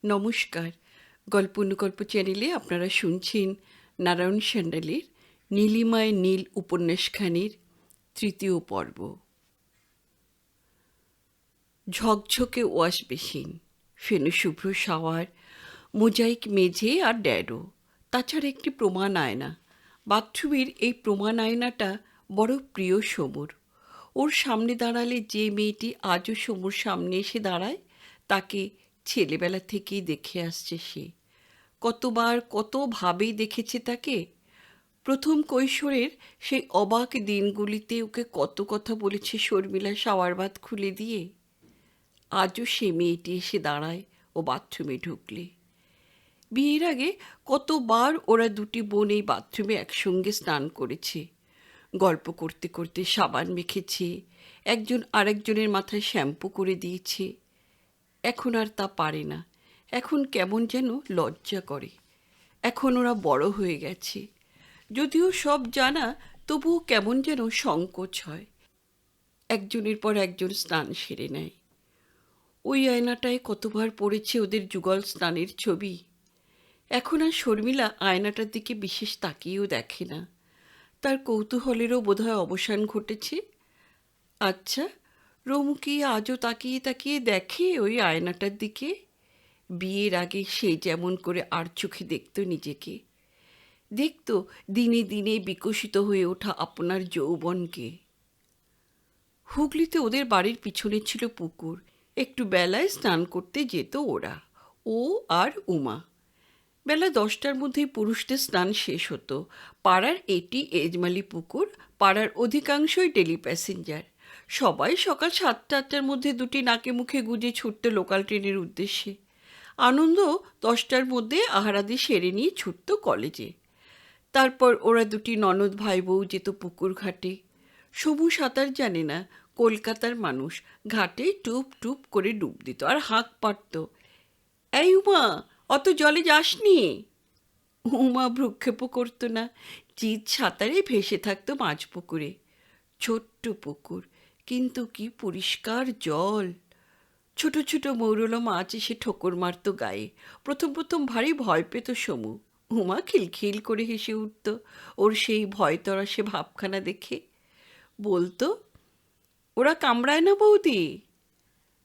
নমস্কার। গল্প অনুগল্প চ্যানেলে আপনারা শুনছেন নারায়ণ সান্যালের নীলিমায় নীল উপন্যাসখানির ৩য় পর্ব। ঝকঝকে ওয়াশ বেসিন, ফেনুশুভ্র শাওয়ার, মোজাইক মেঝে আর ড্যাডো, তাছাড়া একটি প্রমাণ আয়না। বাথরুমের এই প্রমাণ আয়নাটা বড় প্রিয় সমুর। ওর সামনে দাঁড়ালে যে মেয়েটি আজও সমুর সামনে এসে দাঁড়ায়, তাকে ছেলেবেলা থেকেই দেখে আসছে সে। কতবার কতভাবেই দেখেছে তাকে। প্রথম কৈশোরের সেই অবাক দিনগুলিতে ওকে কত কথা বলেছে শর্মিলা শাওয়ার বাথ খুলে দিয়ে। আজও সে মেয়েটি এসে দাঁড়ায় ও বাথরুমে ঢুকলে। বিয়ের আগে কতবার ওরা দুটি বোন এই বাথরুমে একসঙ্গে স্নান করেছে। গল্প করতে করতে সাবান মেখেছে, একজন আরেকজনের মাথায় শ্যাম্পু করে দিয়েছে। এখন আর তা পারে না। এখন কেমন যেন লজ্জা করে। এখন ওরা বড় হয়ে গেছে। যদিও সব জানা, তবুও কেমন যেন সংকোচ হয়। একজনের পর একজন স্নান সেরে নেয়। ওই আয়নাটায় কতবার পড়েছে ওদের যুগল স্নানের ছবি। এখন আর শর্মিলা আয়নাটার দিকে বিশেষ তাকিয়েও দেখে না। তার কৌতূহলেরও বোধহয় অবসান ঘটেছে। আচ্ছা, রমু কি আজও তাকিয়ে তাকিয়ে দেখে ওই আয়নাটার দিকে? বিয়ের আগে সে যেমন করে আর চোখে দেখত নিজেকে, দেখত দিনে দিনে বিকশিত হয়ে ওঠা আপনার যৌবনকে। হুগলিতে ওদের বাড়ির পিছনে ছিল পুকুর। একটু বেলায় স্নান করতে যেত ওরা, ও আর উমা। বেলা 10টার মধ্যেই পুরুষদের স্নান শেষ হতো। পাড়ার এটি এজমালি পুকুর, পাড়ার অধিকাংশই ডেলি প্যাসেঞ্জার। সবাই সকাল 7টা-8টার মধ্যে দুটি নাকে মুখে গুজে ছুটত লোকাল ট্রেনের উদ্দেশ্যে। আনন্দ 10টার মধ্যে আহারাদি সেরে নিয়ে ছুটত কলেজে। তারপর ওরা দুটি ননদ ভাই বউ যেত পুকুর ঘাটে। সমু সাঁতার জানে না, কলকাতার মানুষ, ঘাটে টুপ টুপ করে ডুব দিত আর হাঁক পারত, এই উমা, অত জলে যাসনি। উমা ভ্রুক্ষেপও করতো না। চিত সাঁতারে ভেসে থাকতো মাঝ পুকুরে। ছোট্ট পুকুর, কিন্তু কি পরিষ্কার জল। ছোট ছোট মৌরলা মাছ এসে ঠোকর মারত গায়ে। প্রথম প্রথম ভারী ভয় পেত সমু। উমা খিলখিল করে হেসে উঠত ওর সেই ভয় তরাসে ভাবখানা দেখে। বলতো, ওরা কামড়ায় না বৌদি?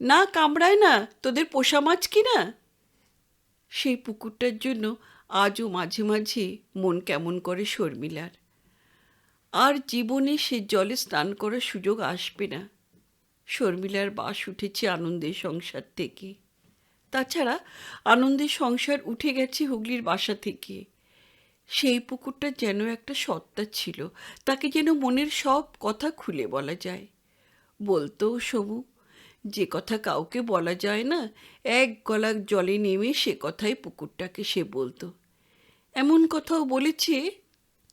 না, কামড়ায় না, তোদের পোষা মাছ কিনা? সেই পুকুরটার জন্য আজও মাঝে মাঝে মন কেমন করে শর্মিলার। আর জীবনে সে জলে স্নান করার সুযোগ আসবে না। শর্মিলার বাস উঠেছে আনন্দের সংসার থেকে। তাছাড়া আনন্দের সংসার উঠে গেছে হুগলির বাসা থেকে। সেই পুকুরটা যেন একটা সত্তা ছিল, তাকে যেন মনের সব কথা খুলে বলা যায়। বলতো সমু, যে কথা কাউকে বলা যায় না, এক গলা জলে নেমে সে কথাই পুকুরটাকে সে বলতো। এমন কথাও বলেছে,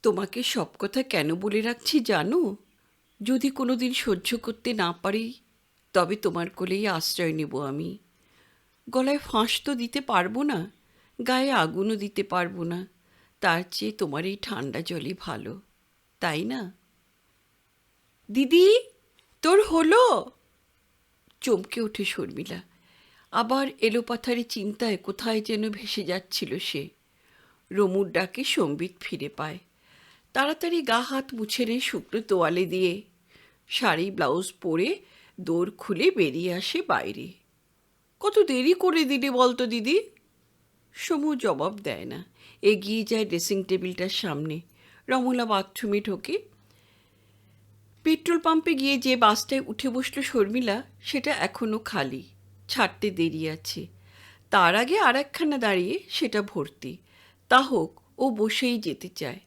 তোমাকে সব কথা কেন বলে রাখছি জানো? যদি কোনোদিন সহ্য করতে না পারি, তবে তোমার কোলেই আশ্রয় নেব আমি। গলায় ফাঁস তো দিতে পারবো না, গায়ে আগুনও দিতে পারবো না। তার চেয়ে তোমার এই ঠান্ডা জলই ভালো, তাই না? দিদি, তোর হলো? চমকে ওঠে শর্মিলা। আবার এলোপাথারি চিন্তায় কোথায় যেন ভেসে যাচ্ছিল সে। রমুর ডাকে সম্বিত ফিরে পায়। তাড়াতাড়ি গা হাত মুছে নেয় শুকনো তোয়ালে দিয়ে। শাড়ি ব্লাউজ পরে দৌড় খুলে বেরিয়ে আসে বাইরে। কত দেরি করে দিলি বলতো দিদি? সমু জবাব দেয় না, এগিয়ে যায় ড্রেসিং টেবিলটার সামনে। রমলা বাথরুমে ঢোকে। পেট্রোল পাম্পে গিয়ে যে বাসটায় উঠে বসলো শর্মিলা, সেটা এখনও খালি, ছাড়তে দেরি আছে। তার আগে আর একখানা দাঁড়িয়ে, সেটা ভর্তি। তা হোক, ও বসেই যেতে চায়।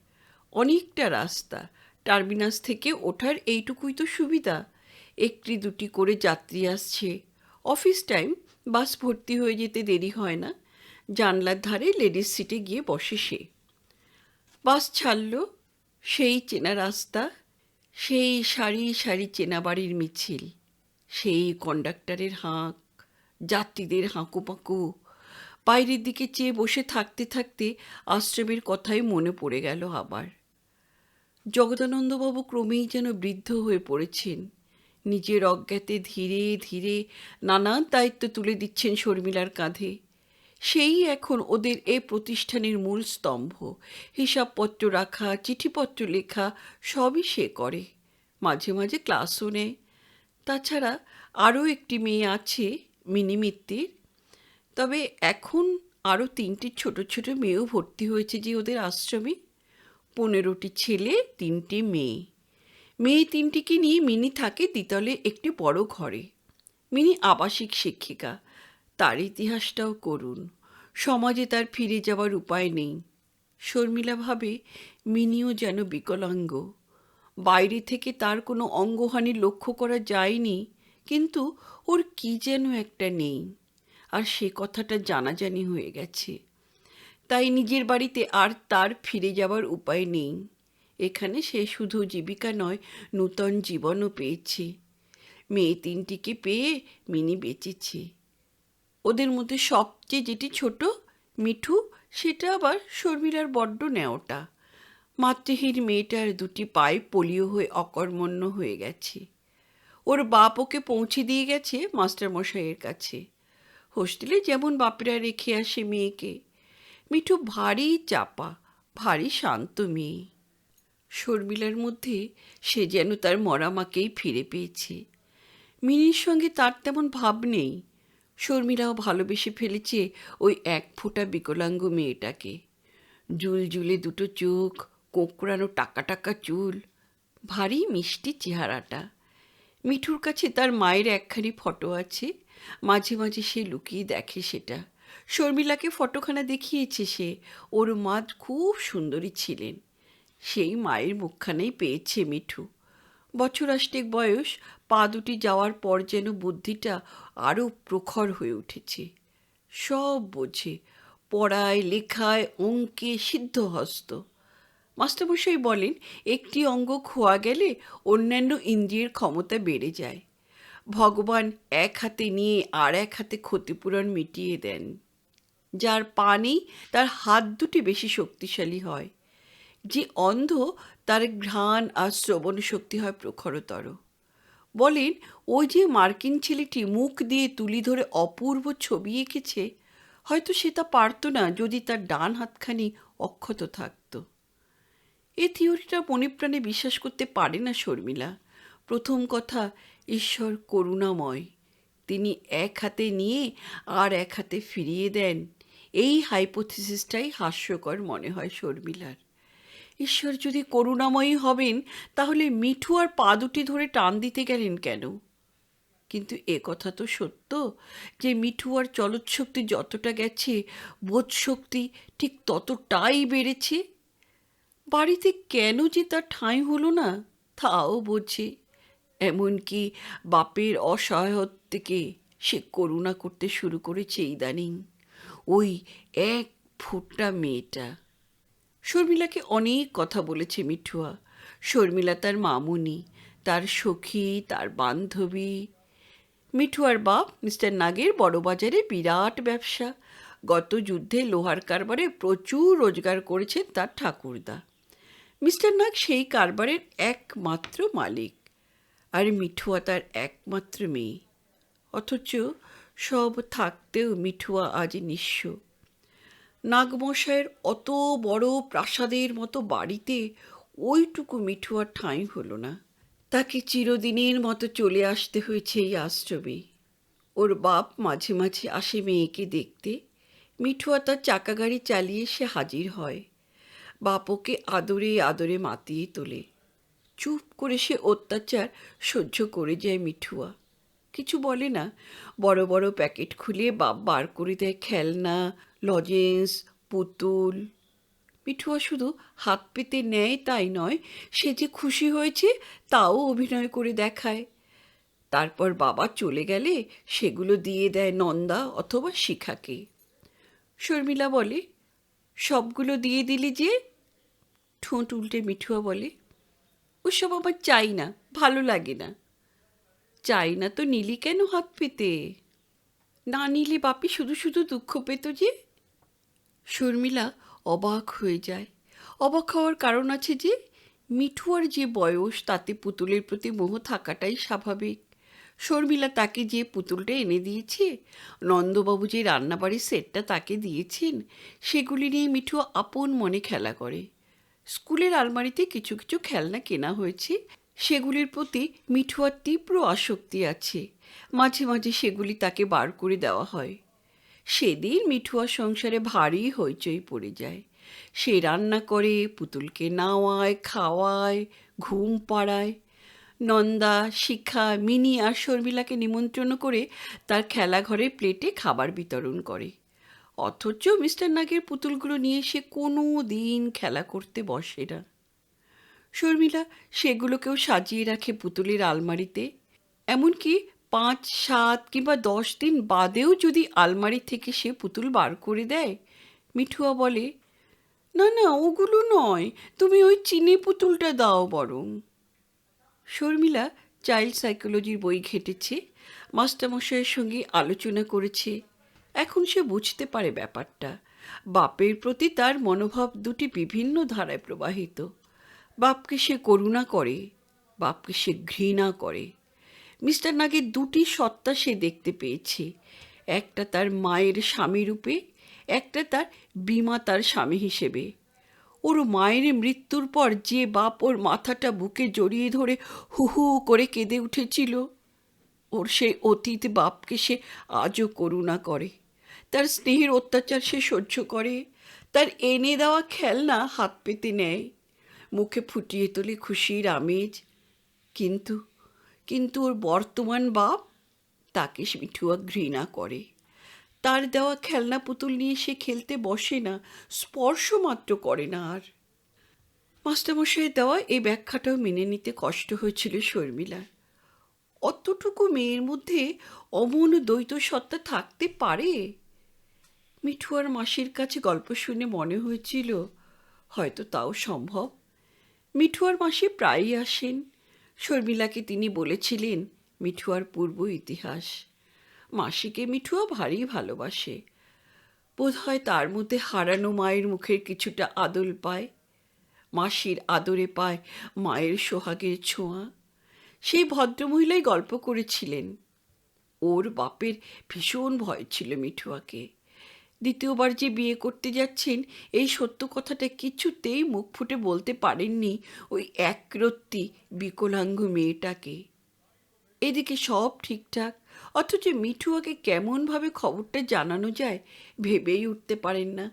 অনেকটা রাস্তা, টার্মিনাস থেকে ওঠার এইটুকুই তো সুবিধা। একটি দুটি করে যাত্রী আসছে। অফিস টাইম, বাস ভর্তি হয়ে যেতে দেরি হয় না। জানলার ধারে লেডিস সিটে গিয়ে বসে সে। বাস ছাড়ল। সেই চেনা রাস্তা, সেই সারি সারি চেনা বাড়ির মিছিল, সেই কন্ডাক্টরের হাঁক, যাত্রীদের হাঁকুপাঁকু। বাইরের দিকে চেয়ে বসে থাকতে থাকতে আশ্রমের কথাই মনে পড়ে গেল আবার। জগদানন্দবাবু ক্রমেই যেন বৃদ্ধ হয়ে পড়েছেন। নিজের অজ্ঞাতে ধীরে ধীরে নানান দায়িত্ব তুলে দিচ্ছেন শর্মিলার কাঁধে। সেই এখন ওদের এ প্রতিষ্ঠানের মূল স্তম্ভ। হিসাবপত্র রাখা, চিঠিপত্র লেখা সবই সে করে। মাঝে মাঝে ক্লাসও নেয়। তাছাড়া আরও একটি মেয়ে আছে, মিনি মিত্তির। তবে এখন আরও 3টি ছোট ছোট মেয়েও ভর্তি হয়েছে যে ওদের আশ্রমে। 15টি ছেলে, 3টি মেয়ে। মেয়ে 3টিকে নিয়ে মিনি থাকে দ্বিতলে একটি বড় ঘরে। মিনি আবাসিক শিক্ষিকা। তার ইতিহাসটাও করুণ। সমাজে তার ফিরে যাওয়ার উপায় নেই। শর্মিলা ভাবে মিনিও যেন বিকলাঙ্গ। বাইরে থেকে তার কোনো অঙ্গহানি লক্ষ্য করা যায়নি, কিন্তু ওর কি যেন একটা নেই, আর সে কথাটা জানাজানি হয়ে গেছে। তাই নিজের বাড়িতে আর তার ফিরে যাওয়ার উপায় নেই। এখানে সে শুধু জীবিকা নয়, নূতন জীবনও পেয়েছে। মেয়ে 3টিকে পেয়ে মিনি বেঁচেছে। ওদের মধ্যে সবচেয়ে যেটি ছোট, মিঠু, সেটা আবার শর্মিলার বড্ড ন্যাওটা। মাতৃহীন মেয়েটার 2টি পায়ে পোলিও হয়ে অকর্মণ্য হয়ে গেছে। ওর বাপ ওকে পৌঁছে দিয়ে গেছে মাস্টারমশাইয়ের কাছে। হোস্টেলে যেমন বাপেরা রেখে আসে মেয়েকে। মিঠু ভারী চাপা, ভারী শান্ত মেয়ে। শর্মিলার মধ্যে সে যেন তার মরা মাকেই ফিরে পেয়েছে। মিনির সঙ্গে তার তেমন ভাব নেই। শর্মিলাও ভালোবেসে ফেলেছে ওই 1 ফোঁটা বিকলাঙ্গ মেয়েটাকে। জুলজুলে 2টো চোখ, কোঁকড়ানো টাকা টাকা চুল, ভারী মিষ্টি চেহারাটা। মিঠুর কাছে তার মায়ের একখানি ফটো আছে। মাঝে মাঝে সে লুকিয়ে দেখে সেটা। শর্মিলাকে ফটোখানা দেখিয়েছে সে। ওর মা খুব সুন্দরী ছিলেন। সেই মায়ের মুখখানেই পেয়েছে মিঠু। বছর 8 বয়স, পা 2টি যাওয়ার পর যেন বুদ্ধিটা আরও প্রখর হয়ে উঠেছে। সব বোঝে, পড়ায়, লেখায়, অঙ্কে সিদ্ধহস্ত। মাস্টারমশাই বলেন একটি অঙ্গ খোয়া গেলে অন্যান্য ইন্দ্রিয়ের ক্ষমতা বেড়ে যায়। ভগবান এক হাতে নিয়ে আর এক হাতে ক্ষতিপূরণ মিটিয়ে দেন। যার পা নেই তার হাত 2টি বেশি শক্তিশালী হয়। যে অন্ধ তার ঘ্রাণ আর শ্রবণ শক্তি হয় প্রখরতর। বলেন ওই যে মার্কিন ছেলেটি মুখ দিয়ে তুলি ধরে অপূর্ব ছবি এঁকেছে, হয়তো সে তা পারত না যদি তার ডান হাতখানি অক্ষত থাকত। এই থিওরিটা মনে প্রাণে বিশ্বাস করতে পারে না শর্মিলা। প্রথম কথা, ঈশ্বর করুণাময়। তিনি এক হাতে নিয়ে আর এক হাতে ফিরিয়ে দেন, এই হাইপোথিসিসটাই হাস্যকর মনে হয় শর্মিলার। ঈশ্বর যদি করুণাময়ী হবেন তাহলে মিঠু আর পা 2টি ধরে টান দিতে গেলেন কেন? কিন্তু এ কথা তো সত্য যে মিঠু আর চলৎশক্তি যতটা গেছে, বোধশক্তি ঠিক ততটাই বেড়েছে। বাড়িতে কেন যে তার ঠাঁই হলো না তাও বোঝে। এমনকি বাপের অসহায়ত্ব থেকে সে করুণা করতে শুরু করেছে ইদানিং। ওই 1 ফোঁটা মেয়েটা। শর্মিলাকে অনেক কথা বলেছে মিঠুয়া। শর্মিলা তার মামুনি, তার সখী, তার বান্ধবী। মিঠুয়ার বাপ মিস্টার নাগের বড়বাজারে বিরাট ব্যবসা। গত যুদ্ধে লোহার কারবারে প্রচুর রোজগার করেছেন তার ঠাকুরদা। মিস্টার নাগ সেই কারবারের একমাত্র মালিক, আর মিঠুয়া তার একমাত্র মেয়ে। অথচ সব থাকতেও মিঠুয়া আজ নিঃস্ব। নাগমশাইয়ের অত বড় প্রাসাদের মতো বাড়িতে ওইটুকু মিঠুয়ার ঠাঁই হলো না। তাকে চিরদিনের মতো চলে আসতে হয়েছে এই আশ্রমে। ওর বাপ মাঝে মাঝে আসে মেয়েকে দেখতে। মিঠুয়া তার চাকা গাড়ি চালিয়ে সে হাজির হয়। বাপ ওকে আদরে আদরে মাতিয়ে তোলে। চুপ করে সে অত্যাচার সহ্য করে যায় মিঠুয়া। কিছু বলে না। বড় বড় প্যাকেট খুলে বাপ বার করে দেয় খেলনা, লজেন্স, পুতুল। মিঠুয়া শুধু হাত পেতে নেয় তাই নয়, সে যে খুশি হয়েছে তাও অভিনয় করে দেখায়। তারপর বাবা চলে গেলে সেগুলো দিয়ে দেয় নন্দা অথবা শিখাকে। শর্মিলা বলে, সবগুলো দিয়ে দিলি যে? ঠোঁট উল্টে মিঠুয়া বলে, ওসব আমার চাই না, ভালো লাগে না। চাই না তো নিলি কেন হাত পেতে? না নিলে বাপি শুধু শুধু দুঃখ পেত যে। শর্মিলা অবাক হয়ে যায়। অবাক হওয়ার কারণ আছে যে মিঠুয়ার যে বয়স তাতে পুতুলের প্রতি মোহ থাকাটাই স্বাভাবিক। শর্মিলা তাকে যে পুতুলটা এনে দিয়েছে, নন্দবাবু যে রান্নাবাড়ির সেটটা তাকে দিয়েছেন, সেগুলি নিয়ে মিঠু আপন মনে খেলা করে। স্কুলের আলমারিতে কিছু কিছু খেলনা কেনা হয়েছে, সেগুলির প্রতি মিঠুয়ার তীব্র আসক্তি আছে। মাঝে মাঝে সেগুলি তাকে বার করে দেওয়া হয়। সেদিন মিঠুয়ার সংসারে ভারী হইচই পড়ে যায়। সে রান্না করে, পুতুলকে নাওয়ায়, খাওয়ায়, ঘুম পাড়ায়। নন্দা, শিখা, মিনি আর শর্মিলাকে নিমন্ত্রণ করে তার খেলাঘরের প্লেটে খাবার বিতরণ করে। অথচ মিস্টার নাগের পুতুলগুলো নিয়ে সে কোনো দিন খেলা করতে বসে না। শর্মিলা সেগুলোকেও সাজিয়ে রাখে পুতুলের আলমারিতে। এমনকি 5, 7 কিংবা 10 দিন বাদেও যদি আলমারি থেকে সে পুতুল বার করে দেয়, মিঠুয়া বলে, না না, ওগুলো নয়, তুমি ওই চিনি পুতুলটা দাও বরং। শর্মিলা চাইল্ড সাইকোলজির বই ঘেটেছে, মাস্টারমশাইয়ের সঙ্গে আলোচনা করেছে। এখন সে বুঝতে পারে ব্যাপারটা। বাপের প্রতি তার মনোভাব দুটি বিভিন্ন ধারায় প্রবাহিত। বাপকে সে করুণা করে, বাপকে সে ঘৃণা করে। মিস্টার নাগের দুটি সত্তা সে দেখতে পেয়েছে, একটা তার মায়ের স্বামী রূপে, একটা তার বিমাতার স্বামী হিসেবে। ওর মায়ের মৃত্যুর পর যে বাপ ওর মাথাটা বুকে জড়িয়ে ধরে হু হু করে কেঁদে উঠেছিল, ওর সেই অতীত বাপকে সে আজও করুণা করে। তার স্নেহের অত্যাচার সে সহ্য করে, তার এনে দেওয়া খেলনা হাত পেতে নেয়, মুখে ফুটিয়ে তোলে খুশির আমেজ। কিন্তু কিন্তু ওর বর্তমান বাপ, তাকে মিঠুয়া ঘৃণা করে। তার দেওয়া খেলনা পুতুল নিয়ে সে খেলতে বসে না, স্পর্শ মাত্র করে না আর। মাস্টারমশাইয়ের দেওয়া এই ব্যাখ্যাটাও মেনে নিতে কষ্ট হয়েছিল শর্মিলার। অতটুকু মেয়ের মধ্যে অমন দ্বৈত সত্তা থাকতে পারে? মিঠুয়ার মাসির কাছে গল্প শুনে মনে হয়েছিল হয়তো তাও সম্ভব। মিঠুয়ার মাসি প্রায়ই আসেন। শর্মিলাকে তিনি বলেছিলেন মিঠুয়ার পূর্ব ইতিহাস। মাসিকে মিঠুয়া ভারী ভালোবাসে। বোধহয় তার মধ্যে হারানো মায়ের মুখের কিছুটা আদল পায়, মাসির আদরে পায় মায়ের সোহাগের ছোঁয়া। সেই ভদ্রমহিলাই গল্প করেছিলেন ওর বাপের ভীষণ ভয় ছিল মিঠুয়াকে। দ্বিতীয়বার যে বিয়ে করতে যাচ্ছেন, এই সত্য কথাটা কিছুতেই মুখ ফুটে বলতে পারেননি ওই একরত্তি বিকলাঙ্গ মেয়েটাকে। এদিকে সব ঠিকঠাক, অথচ মিঠুয়াকে কেমনভাবে খবরটা জানানো যায় ভেবেই উঠতে পারেন না।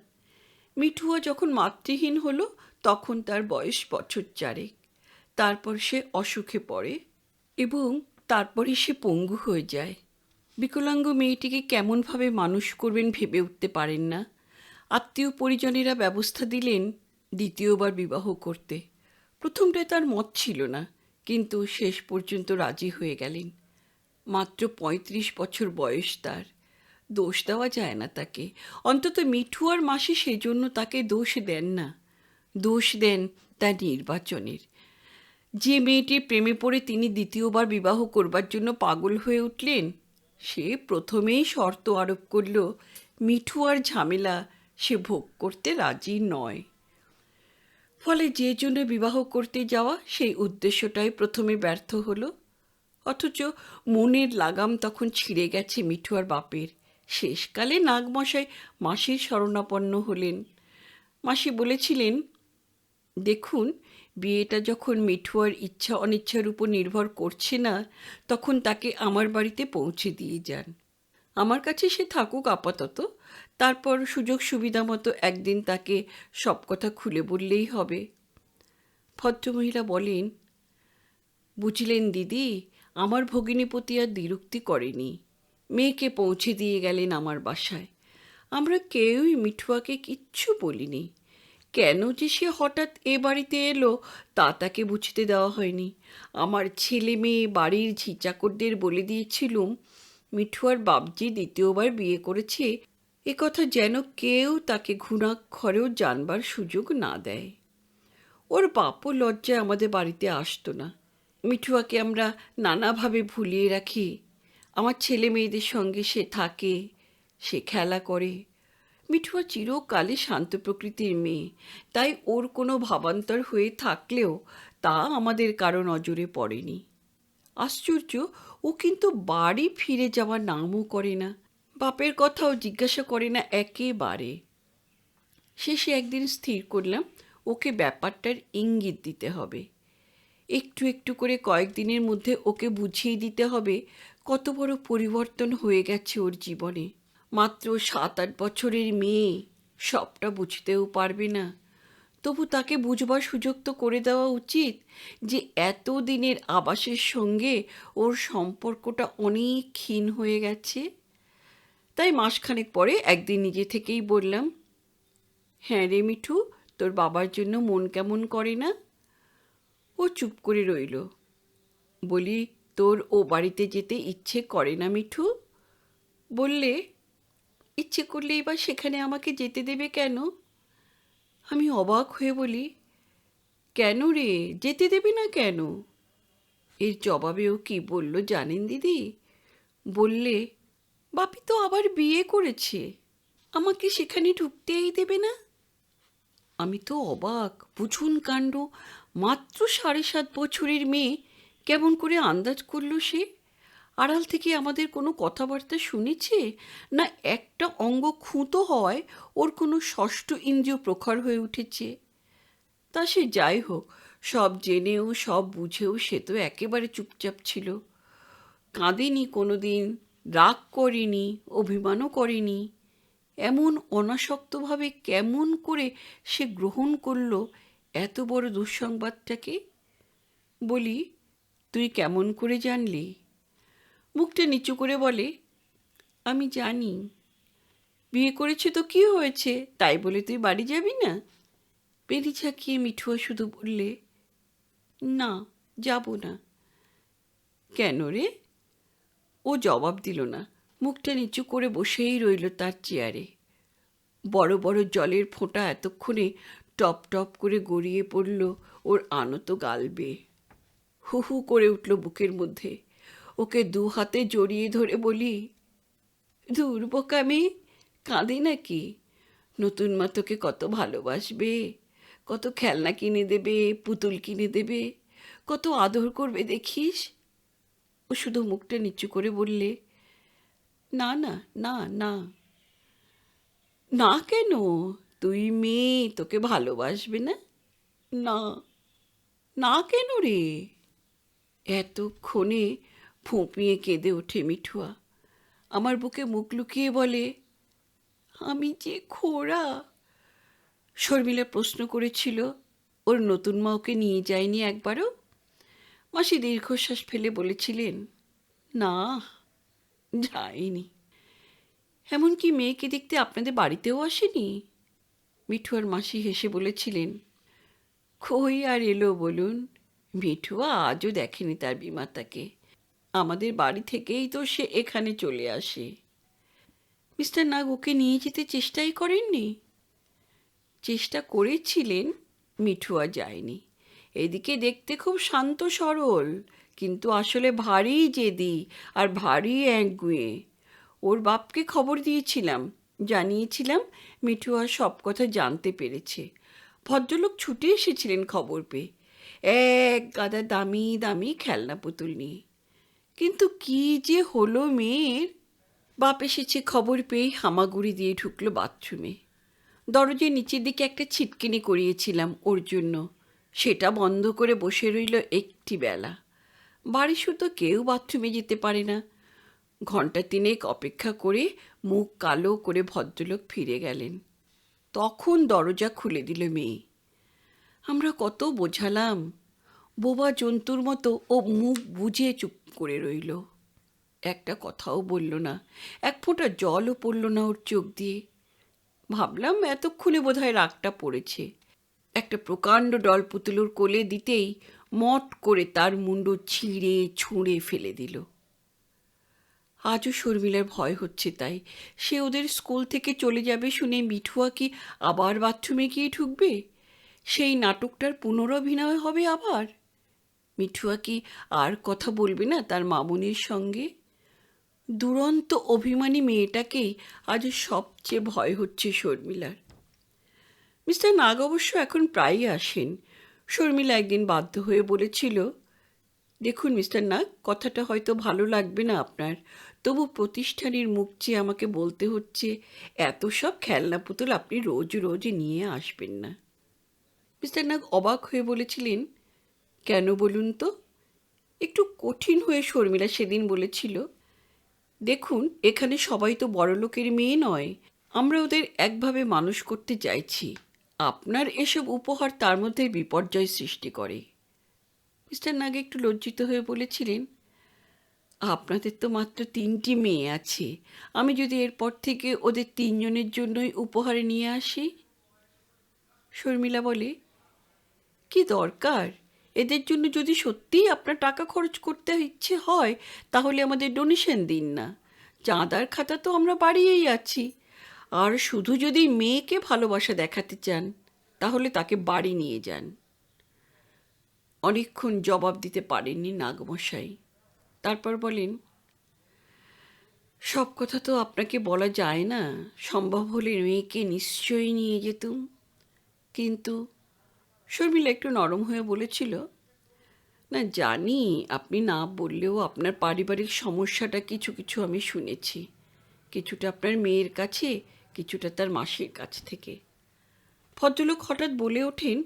মিঠুয়া যখন মাতৃহীন হলো, তখন তার বয়স বছর 4। তারপর সে অসুখে পড়ে এবং তারপরে সে পঙ্গু হয়ে যায়। বিকলাঙ্গ মেয়েটিকে কেমনভাবে মানুষ করবেন ভেবে উঠতে পারেন না। আত্মীয় পরিজনেরা ব্যবস্থা দিলেন দ্বিতীয়বার বিবাহ করতে। প্রথমটায় তার মত ছিল না, কিন্তু শেষ পর্যন্ত রাজি হয়ে গেলেন। মাত্র 35 বছর বয়স তার। দোষ দেওয়া যায় না তাকে, অন্তত মিঠুয়ার মাসি সেজন্য তাকে দোষ দেন না। দোষ দেন তার নির্বাচনের। যে মেয়েটির প্রেমে পড়ে তিনি দ্বিতীয়বার বিবাহ করবার জন্য পাগল হয়ে উঠলেন, সে প্রথমেই শর্ত আরোপ করল মিঠুয়ার ঝামেলা সে ভোগ করতে রাজি নয়। ফলে যে জন্য বিবাহ করতে যাওয়া সেই উদ্দেশ্যটাই প্রথমে ব্যর্থ হলো। অথচ মনের লাগাম তখন ছিঁড়ে গেছে মিঠুয়ার বাপের। শেষকালে নাগমশাই মাসির শরণাপন্ন হলেন। মাসি বলেছিলেন, দেখুন, বিয়েটা যখন মিঠুয়ার ইচ্ছা অনিচ্ছার উপর নির্ভর করছে না, তখন তাকে আমার বাড়িতে পৌঁছে দিয়ে যান। আমার কাছে সে থাকুক আপাতত, তারপর সুযোগ সুবিধা মতো একদিন তাকে সব কথা খুলে বললেই হবে। ভদ্রমহিলা বলেন, বুঝলেন দিদি, আমার ভগিনীপতি আর দ্বিরুক্তি করেনি। মেয়েকে পৌঁছে দিয়ে গেলেন আমার বাসায়। আমরা কেউই মিঠুয়াকে কিচ্ছু বলিনি। কেন যে সে হঠাৎ এ বাড়িতে এলো তা তাকে বুঝতে দেওয়া হয়নি। আমার ছেলে মেয়ে, বাড়ির ঝিচাকরদের বলে দিয়েছিলুম মিঠুয়ার বাপজি দ্বিতীয়বার বিয়ে করেছে, এ কথা যেন কেউ তাকে ঘুণাক্ষরেও জানবার সুযোগ না দেয়। ওর বাপও লজ্জায় আমাদের বাড়িতে আসতো না। মিঠুয়াকে আমরা নানাভাবে ভুলিয়ে রাখি। আমার ছেলে মেয়েদের সঙ্গে সে থাকে, সে খেলা করে। মিঠুয়া চিরকালে শান্ত প্রকৃতির মেয়ে, তাই ওর কোনো ভাবান্তর হয়ে থাকলেও তা আমাদের কারো নজরে পড়েনি। আশ্চর্য, ও কিন্তু বাড়ি ফিরে যাওয়ার নামও করে না, বাপের কথাও জিজ্ঞাসা করে না একেবারে। শেষে একদিন স্থির করলাম ওকে ব্যাপারটার ইঙ্গিত দিতে হবে। একটু একটু করে কয়েকদিনের মধ্যে ওকে বুঝিয়ে দিতে হবে কত বড় পরিবর্তন হয়ে গেছে ওর জীবনে। মাত্র 7-8 বছরের মেয়ে, সবটা বুঝতেও পারবে না, তবু তাকে বুঝবার সুযোগ তো করে দেওয়া উচিত যে এত দিনের আবাসের সঙ্গে ওর সম্পর্কটা অনেক ক্ষীণ হয়ে গেছে। তাই মাসখানেক পরে একদিন নিজে থেকেই বললাম, হ্যাঁ রে মিঠু, তোর বাবার জন্য মন কেমন করে না? ও চুপ করে রইল। বলি, তোর ও বাড়িতে যেতে ইচ্ছে করে না মিঠু? বললে, ইচ্ছে করলে এবার সেখানে আমাকে যেতে দেবে কেন? আমি অবাক হয়ে বলি, কেন রে, যেতে দেবে না কেন? এর জবাবেও কি বলল জানেন দিদি? বললে, বাপি তো আবার বিয়ে করেছে, আমাকে সেখানে ঢুকতেই দেবে না। আমি তো অবাক, বুঝুন কাণ্ড, মাত্র 7.5 বছরের মেয়ে, কেমন করে আন্দাজ করলো সে? আড়াল থেকে আমাদের কোনো কথাবার্তা শুনেছে, না একটা অঙ্গ খুঁতো হয় ওর কোনো ষষ্ঠ ইন্দ্রিয় প্রখর হয়ে উঠেছে? তা সে যাই হোক, সব জেনেও সব বুঝেও সে তো একেবারে চুপচাপ ছিল। কাঁদেনি কোনো দিন, রাগ করেনি, অভিমানও করেনি। এমন অনাসক্তভাবে কেমন করে সে গ্রহণ করল এত বড় দুঃসংবাদটাকে? বলি, তুই কেমন করে জানলি? মুখটা নিচু করে বলে, আমি জানি। বিয়ে করেছে তো কি হয়েছে, তাই বলে তুই বাড়ি যাবি না? পেরি ঝাঁকিয়ে মিঠুয়া শুধু বললে, না, যাব না। কেন রে? ও জবাব দিল না, মুখটা নিচু করে বসেই রইল তার চেয়ারে। বড় বড় জলের ফোঁটা এতক্ষণে টপ টপ করে গড়িয়ে পড়ল ওর আনত গাল বেয়ে। হু হু করে উঠল বুকের মধ্যে। ওকে 2 হাতে জড়িয়ে ধরে বলি, দূর বোকা মেয়ে, কাঁদে নাকি? নতুন মা তোকে কত ভালোবাসবে, কত খেলনা কিনে দেবে, পুতুল কিনে দেবে, কত আদর করবে দেখিস। ও শুধু মুখটা নিচু করে বললে, না না না না। না কেন? তুই মেয়ে, তোকে ভালোবাসবে না? না। না কেন রে? এতক্ষণে ফুঁপিয়ে কেঁদে ওঠে মিঠুয়া। আমার বুকে মুখ লুকিয়ে বলে, আমি যে খোড়া। শর্মিলা প্রশ্ন করেছিল, ওর নতুন মা ওকে নিয়ে যায়নি একবারও? মাসি দীর্ঘশ্বাস ফেলে বলেছিলেন, না, যায়নি। এমনকি মেয়েকে দেখতে আপনাদের বাড়িতেও আসেনি? মিঠুয়ার মাসি হেসে বলেছিলেন, কই আর এলো বলুন, মিঠুয়া আজও দেখেনি তার বিমাতাকে। আমাদের বাড়ি থেকেই তো সে এখানে চলে আসে। মিস্টার নাগ ওকে নিয়ে যেতে চেষ্টাই করেননি? চেষ্টা করেছিলেন, মিঠুয়া যায়নি। এদিকে দেখতে খুব শান্ত সরল, কিন্তু আসলে ভারী জেদি আর ভারী একগুঁয়ে। ওর বাপকে খবর দিয়েছিলাম, জানিয়েছিলাম মিঠুয়া সব কথা জানতে পেরেছে। ভদ্রলোক ছুটে এসেছিলেন খবর পেয়ে, এক গাদা দামি দামি খেলনা পুতুল নিয়ে। কিন্তু কি যে হলো মেয়ের! বাপ এসেছে খবর পেয়ে হামাগুড়ি দিয়ে ঢুকলো বাথরুমে। দরজার নিচের দিকে একটা ছিটকিনি করিয়েছিলাম ওর জন্য, সেটা বন্ধ করে বসে রইল একটি বেলা। বাড়ি শুধু কেউ বাথরুমে যেতে পারে না। 1 ঘণ্টা 3 অপেক্ষা করে মুখ কালো করে ভদ্রলোক ফিরে গেলেন। তখন দরজা খুলে দিল মেয়ে। আমরা কত বোঝালাম, বোবা জন্তুর মতো ও মুখ বুজে চুপ করে রইল। একটা কথাও বলল না, এক ফোঁটা জলও পড়ল না ওর চোখ দিয়ে। ভাবলাম এতক্ষণে বোধহয় রাগটা পড়েছে। একটা প্রকাণ্ড ডল পুতুলুর কোলে দিতেই মট করে তার মুন্ড ছিঁড়ে ছুঁড়ে ফেলে দিল। আজও শর্মিলার ভয় হচ্ছে, তাই সে ওদের স্কুল থেকে চলে যাবে শুনে মিঠুয়া কি আবার বাথরুমে গিয়ে ঢুকবে? সেই নাটকটার পুনরভিনয় হবে আবার? মিঠুয়া কি আর কথা বলবে না তার মামুনির সঙ্গে? দুরন্ত অভিমানী মেয়েটাকেই আজ সবচেয়ে ভয় হচ্ছে শর্মিলার। মিস্টার নাগ অবশ্য এখন প্রায়ই আসেন। শর্মিলা একদিন বাধ্য হয়ে বলেছিল, দেখুন মিস্টার নাগ, কথাটা হয়তো ভালো লাগবে না আপনার, তবু প্রতিষ্ঠানের মুখ চেয়ে আমাকে বলতে হচ্ছে, এত সব খেলনা পুতুল আপনি রোজ রোজ নিয়ে আসবেন না। মিস্টার নাগ অবাক হয়ে বলেছিলেন, কেন বলুন তো? একটু কঠিন হয়ে শর্মিলা সেদিন বলেছিল, দেখুন এখানে সবাই তো বড়লোকের মেয়ে নয়, আমরা ওদের একভাবে মানুষ করতে চাইছি। আপনার এসব উপহার তার মধ্যে বিপর্যয় সৃষ্টি করে। মিস্টার নাগ একটু লজ্জিত হয়ে বলেছিলেন, আপনাদের তো মাত্র 3টি মেয়ে আছে, আমি যদি এরপর থেকে ওদের 3জনের জন্যই উপহার নিয়ে আসি? শর্মিলা বলে, কি দরকার? এদের জন্য যদি সত্যিই আপনার টাকা খরচ করতে ইচ্ছে হয় তাহলে আমাদের ডোনেশন দিন না। চাঁদার খাতা তো আমরা বাড়িয়েই আছি। আর শুধু যদি মেয়েকে ভালোবাসা দেখাতে চান তাহলে তাকে বাড়ি নিয়ে যান। অনেকক্ষণ জবাব দিতে পারেননি নাগমশাই। তারপর বলেন, সব কথা তো আপনাকে বলা যায় না, সম্ভব হলে মেয়েকে নিশ্চয়ই নিয়ে যেতুম। কিন্তু শর্মিলা একটু নরম হয়ে বলেছিল, না জানি আপনি না বললেও আপনার পারিবারিক সমস্যাটা কিছু কিছু আমি শুনেছি, কিছুটা আপনার মেয়ের কাছে, কিছুটা তার মাসির কাছ থেকে। ভদ্রলোক হঠাৎ বলে ওঠেন,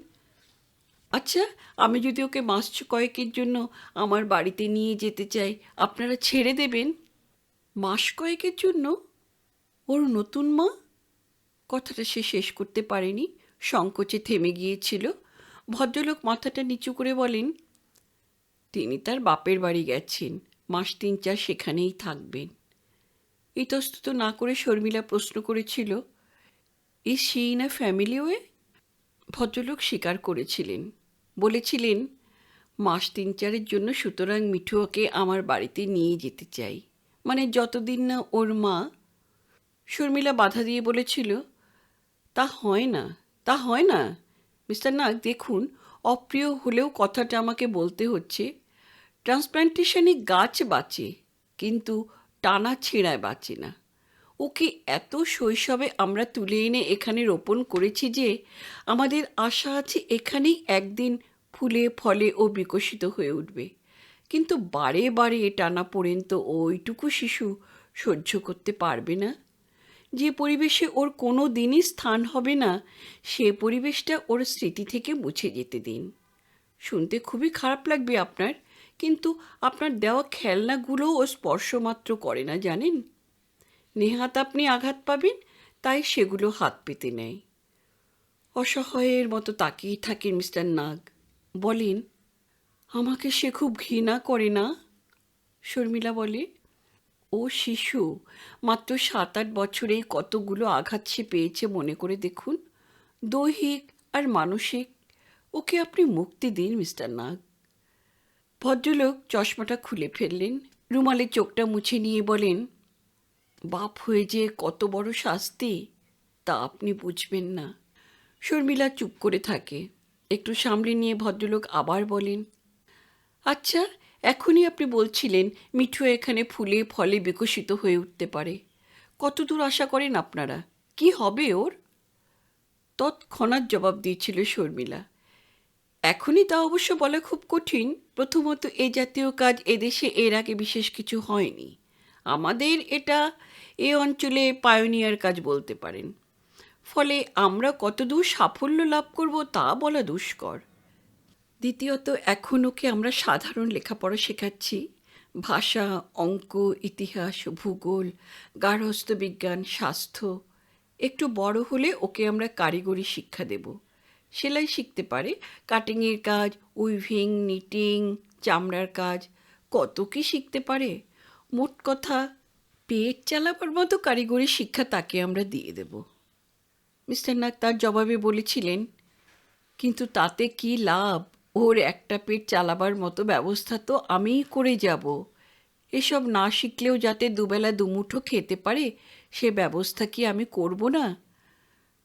আচ্ছা আমি যদি ওকে মাস কয়েকের জন্য আমার বাড়িতে নিয়ে যেতে চাই, আপনারা ছেড়ে দেবেন? মাস কয়েকের জন্য? ওর নতুন মা? কথাটা সে শেষ করতে পারেনি, সংকোচে থেমে গিয়েছিল। ভদ্রলোক মাথাটা নিচু করে বলেন, তিনি তার বাপের বাড়ি গেছেন, মাস 3-4 সেখানেই থাকবেন। ইতস্তত না করে শর্মিলা প্রশ্ন করেছিল, is she in a family way? ভদ্রলোক স্বীকার করেছিলেন, বলেছিলেন, মাস 3-4-এর জন্য সুতরাং মিঠু ওকে আমার বাড়িতে নিয়ে যেতে চাই, মানে যতদিন না ওর মা। শর্মিলা বাধা দিয়ে বলেছিল, তা হয় না, তা হয় না। মিস্টার নাগ দেখুন, অপ্রিয় হলেও কথাটা আমাকে বলতে হচ্ছে, ট্রান্সপ্লান্টেশনে গাছ বাঁচে কিন্তু টানা ছেঁড়ায় বাঁচে না। ওকে এত শৈশবে আমরা তুলে এনে এখানে রোপণ করেছি যে আমাদের আশা আছে এখানেই একদিন ফুলে ফলে ও বিকশিত হয়ে উঠবে। কিন্তু বারে বারে টানাপোড়েন তো ওইটুকু শিশু সহ্য করতে পারবে না। যে পরিবেশে ওর কোনো দিনই স্থান হবে না, সে পরিবেশটা ওর স্মৃতি থেকে মুছে যেতে দিন। শুনতে খুবই খারাপ লাগবে আপনার, কিন্তু আপনার দেওয়া খেলনাগুলো ও স্পর্শমাত্র করে না জানেন। নেহাত আপনি আঘাত পাবেন, তাই সেগুলো হাত পেতে নেয়। অসহায়ের মতো তাকিয়ে থাকেন মিস্টার নাগ। বলেন, আমাকে সে খুব ঘৃণা করে না? শর্মিলা বলে, ও শিশু, মাত্র 7-8 বছরেই কতগুলো আঘাত সে পেয়েছে মনে করে দেখুন, দৈহিক আর মানসিক। ওকে আপনি মুক্তি দিন মিস্টার নাগ। ভদ্রলোক চশমাটা খুলে ফেললেন, রুমালে চোখটা মুছে নিয়ে বলেন, বাপ হয়ে যে কত বড় শাস্তি তা আপনি বুঝবেন না। শর্মিলা চুপ করে থাকে। একটু সামলে নিয়ে ভদ্রলোক আবার বলেন, আচ্ছা এখনই আপনি বলছিলেন মিঠু এখানে ফুলে ফলে বিকশিত হয়ে উঠতে পারে, কতদূর আশা করেন আপনারা? কি হবে ওর? তৎক্ষণাৎ জবাব দিয়েছিল শর্মিলা, এখনই তা অবশ্য বলা খুব কঠিন। প্রথমত এ জাতীয় কাজ এদেশে এর আগে বিশেষ কিছু হয়নি, আমাদের এটা এ অঞ্চলে পায়োনিয়ার কাজ বলতে পারেন। ফলে আমরা কতদূর সাফল্য লাভ করব তা বলা দুষ্কর। দ্বিতীয়ত এখন ওকে আমরা সাধারণ লেখাপড়া শেখাচ্ছি, ভাষা, অঙ্ক, ইতিহাস, ভূগোল, গার্হস্থ্য বিজ্ঞান, স্বাস্থ্য। একটু বড় হলে ওকে আমরা কারিগরি শিক্ষা দেব, সেলাই শিখতে পারে, কাটিংয়ের কাজ, উইভিং, নিটিং, চামড়ার কাজ, কত কি শিখতে পারে। মোট কথা, পেট চালাবার মতো কারিগরি শিক্ষা তাকে আমরা দিয়ে দেব। মিস্টার নাগ তার জবাবে বলেছিলেন, কিন্তু তাতে কি লাভ? ওর একটা পেট চালাবার মতো ব্যবস্থা তো আমিই করে যাব। এসব না শিখলেও যাতে দুবেলা দুমুঠো খেতে পারে সে ব্যবস্থা কি আমি করব না?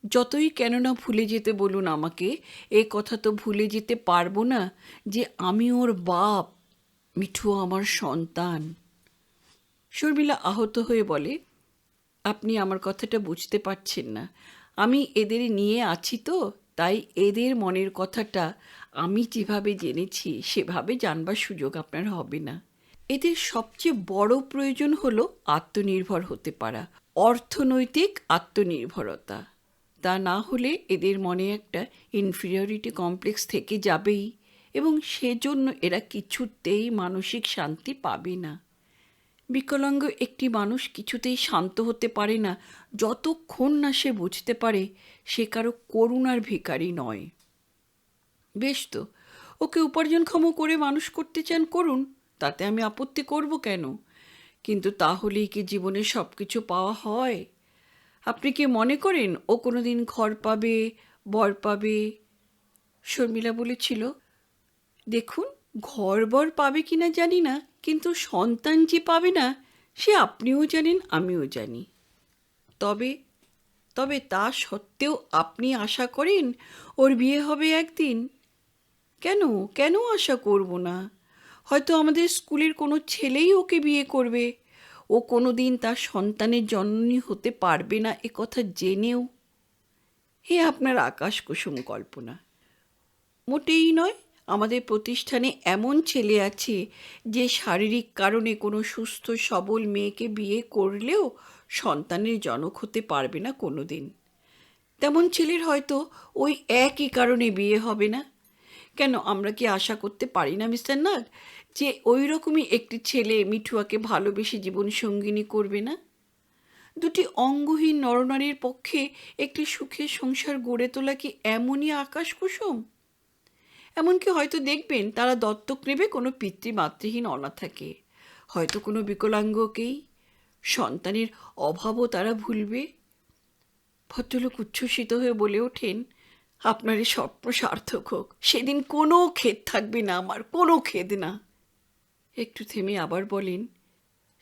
যতই কেন না ভুলে যেতে বলুন আমাকে, এ কথা তো ভুলে যেতে পারবো না যে আমি ওর বাপ, মিঠু আমার সন্তান। শর্মিলা আহত হয়ে বলে, আপনি আমার কথাটা বুঝতে পারছেন না। আমি এদের নিয়ে আছি তো, তাই এদের মনের কথাটা আমি যেভাবে জেনেছি সেভাবে জানবার সুযোগ আপনার হবে না। এদের সবচেয়ে বড় প্রয়োজন হলো আত্মনির্ভর হতে পারা, অর্থনৈতিক আত্মনির্ভরতা। তা না হলে এদের মনে একটা ইনফিরিয়রিটি কমপ্লেক্স থেকে যাবেই, এবং সেজন্য এরা কিছুতেই মানসিক শান্তি পাবে না। বিকলাঙ্গ একটি মানুষ কিছুতেই শান্ত হতে পারে না যতক্ষণ না সে বুঝতে পারে সে কারো করুণার ভিখারি নয়। বেশ তো, ওকে উপার্জনক্ষম করে মানুষ করতে চান করুন, তাতে আমি আপত্তি করব কেন? কিন্তু তাহলেই কি জীবনে সব কিছু পাওয়া হয়? আপনি কি মনে করেন ও কোনো দিন ঘর পাবে, বর পাবে? শর্মিলা বলেছিল, দেখুন, ঘর বর পাবে কিনা জানি না, কিন্তু সন্তান যে পাবে না সে আপনিও জানেন, আমিও জানি। তবে তবে তা সত্ত্বেও আপনি আশা করেন ওর বিয়ে হবে একদিন? কেন কেন আশা করব না? হয়তো আমাদের স্কুলের কোনো ছেলেই ওকে বিয়ে করবে। ও কোনো দিন তার সন্তানের জননী হতে পারবে না এ কথা জেনেও। হে আপনার আকাশ কুসুম কল্পনা! মোটেই নয়। আমাদের প্রতিষ্ঠানে এমন ছেলে আছে যে শারীরিক কারণে কোনো সুস্থ সবল মেয়েকে বিয়ে করলেও সন্তানের জনক হতে পারবে না কোনো দিন। তেমন ছেলের হয়তো ওই একই কারণে বিয়ে হবে না। কেন আমরা কি আশা করতে পারি না মিস্টার নাগ যে ওই রকমই একটি ছেলে মিঠুয়াকে ভালোবেসে জীবনসঙ্গিনী করবে না? দুটি অঙ্গহীন নরনারীর পক্ষে একটি সুখের সংসার গড়ে তোলা কি এমনই আকাশ কুসুম? এমনকি হয়তো দেখবেন তারা দত্তক নেবে কোনো পিতৃমাতৃহীন অনাথাকে, হয়তো কোনো বিকলাঙ্গকেই। সন্তানের অভাবও তারা ভুলবে। ভদ্রলোক উচ্ছ্বসিত হয়ে বলে ওঠেন, আপনার এই স্বপ্ন সার্থক হোক, সেদিন কোনো খেদ থাকবে না, আমার কোনো খেদ না। একটু থেমে আবার বলেন,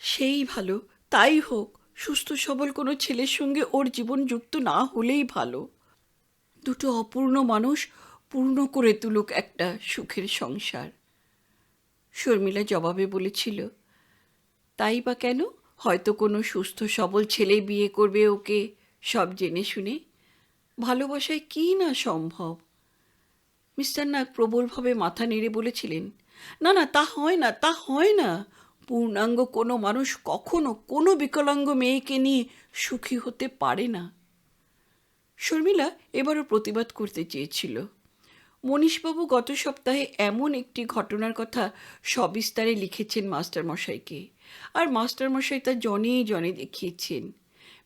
সেই ভালো, তাই হোক। সুস্থ সবল কোনো ছেলের সঙ্গে ওর জীবন যুক্ত না হলেই ভালো। দুটো অপূর্ণ মানুষ পূর্ণ করে তুলুক একটা সুখের সংসার। শর্মিলা জবাবে বলেছিল, তাই বা কেন? হয়তো কোনো সুস্থ সবল ছেলে বিয়ে করবে ওকে, সব জেনে শুনে। ভালোবাসায় কী না সম্ভব? মিস্টার নাগ প্রবলভাবে মাথা নেড়ে বলেছিলেন, না না, তা হয় না, তা হয় না। পূর্ণাঙ্গ কোনো মানুষ কখনো কোনো বিকলাঙ্গ মেয়েকে নিয়ে সুখী হতে পারে না। শর্মিলা এবারও প্রতিবাদ করতে চেয়েছিল। মনীশবাবু গত সপ্তাহে এমন একটি ঘটনার কথা সবিস্তারে লিখেছেন মাস্টারমশাইকে, আর মাস্টারমশাই তা জনে জনে দেখিয়েছেন।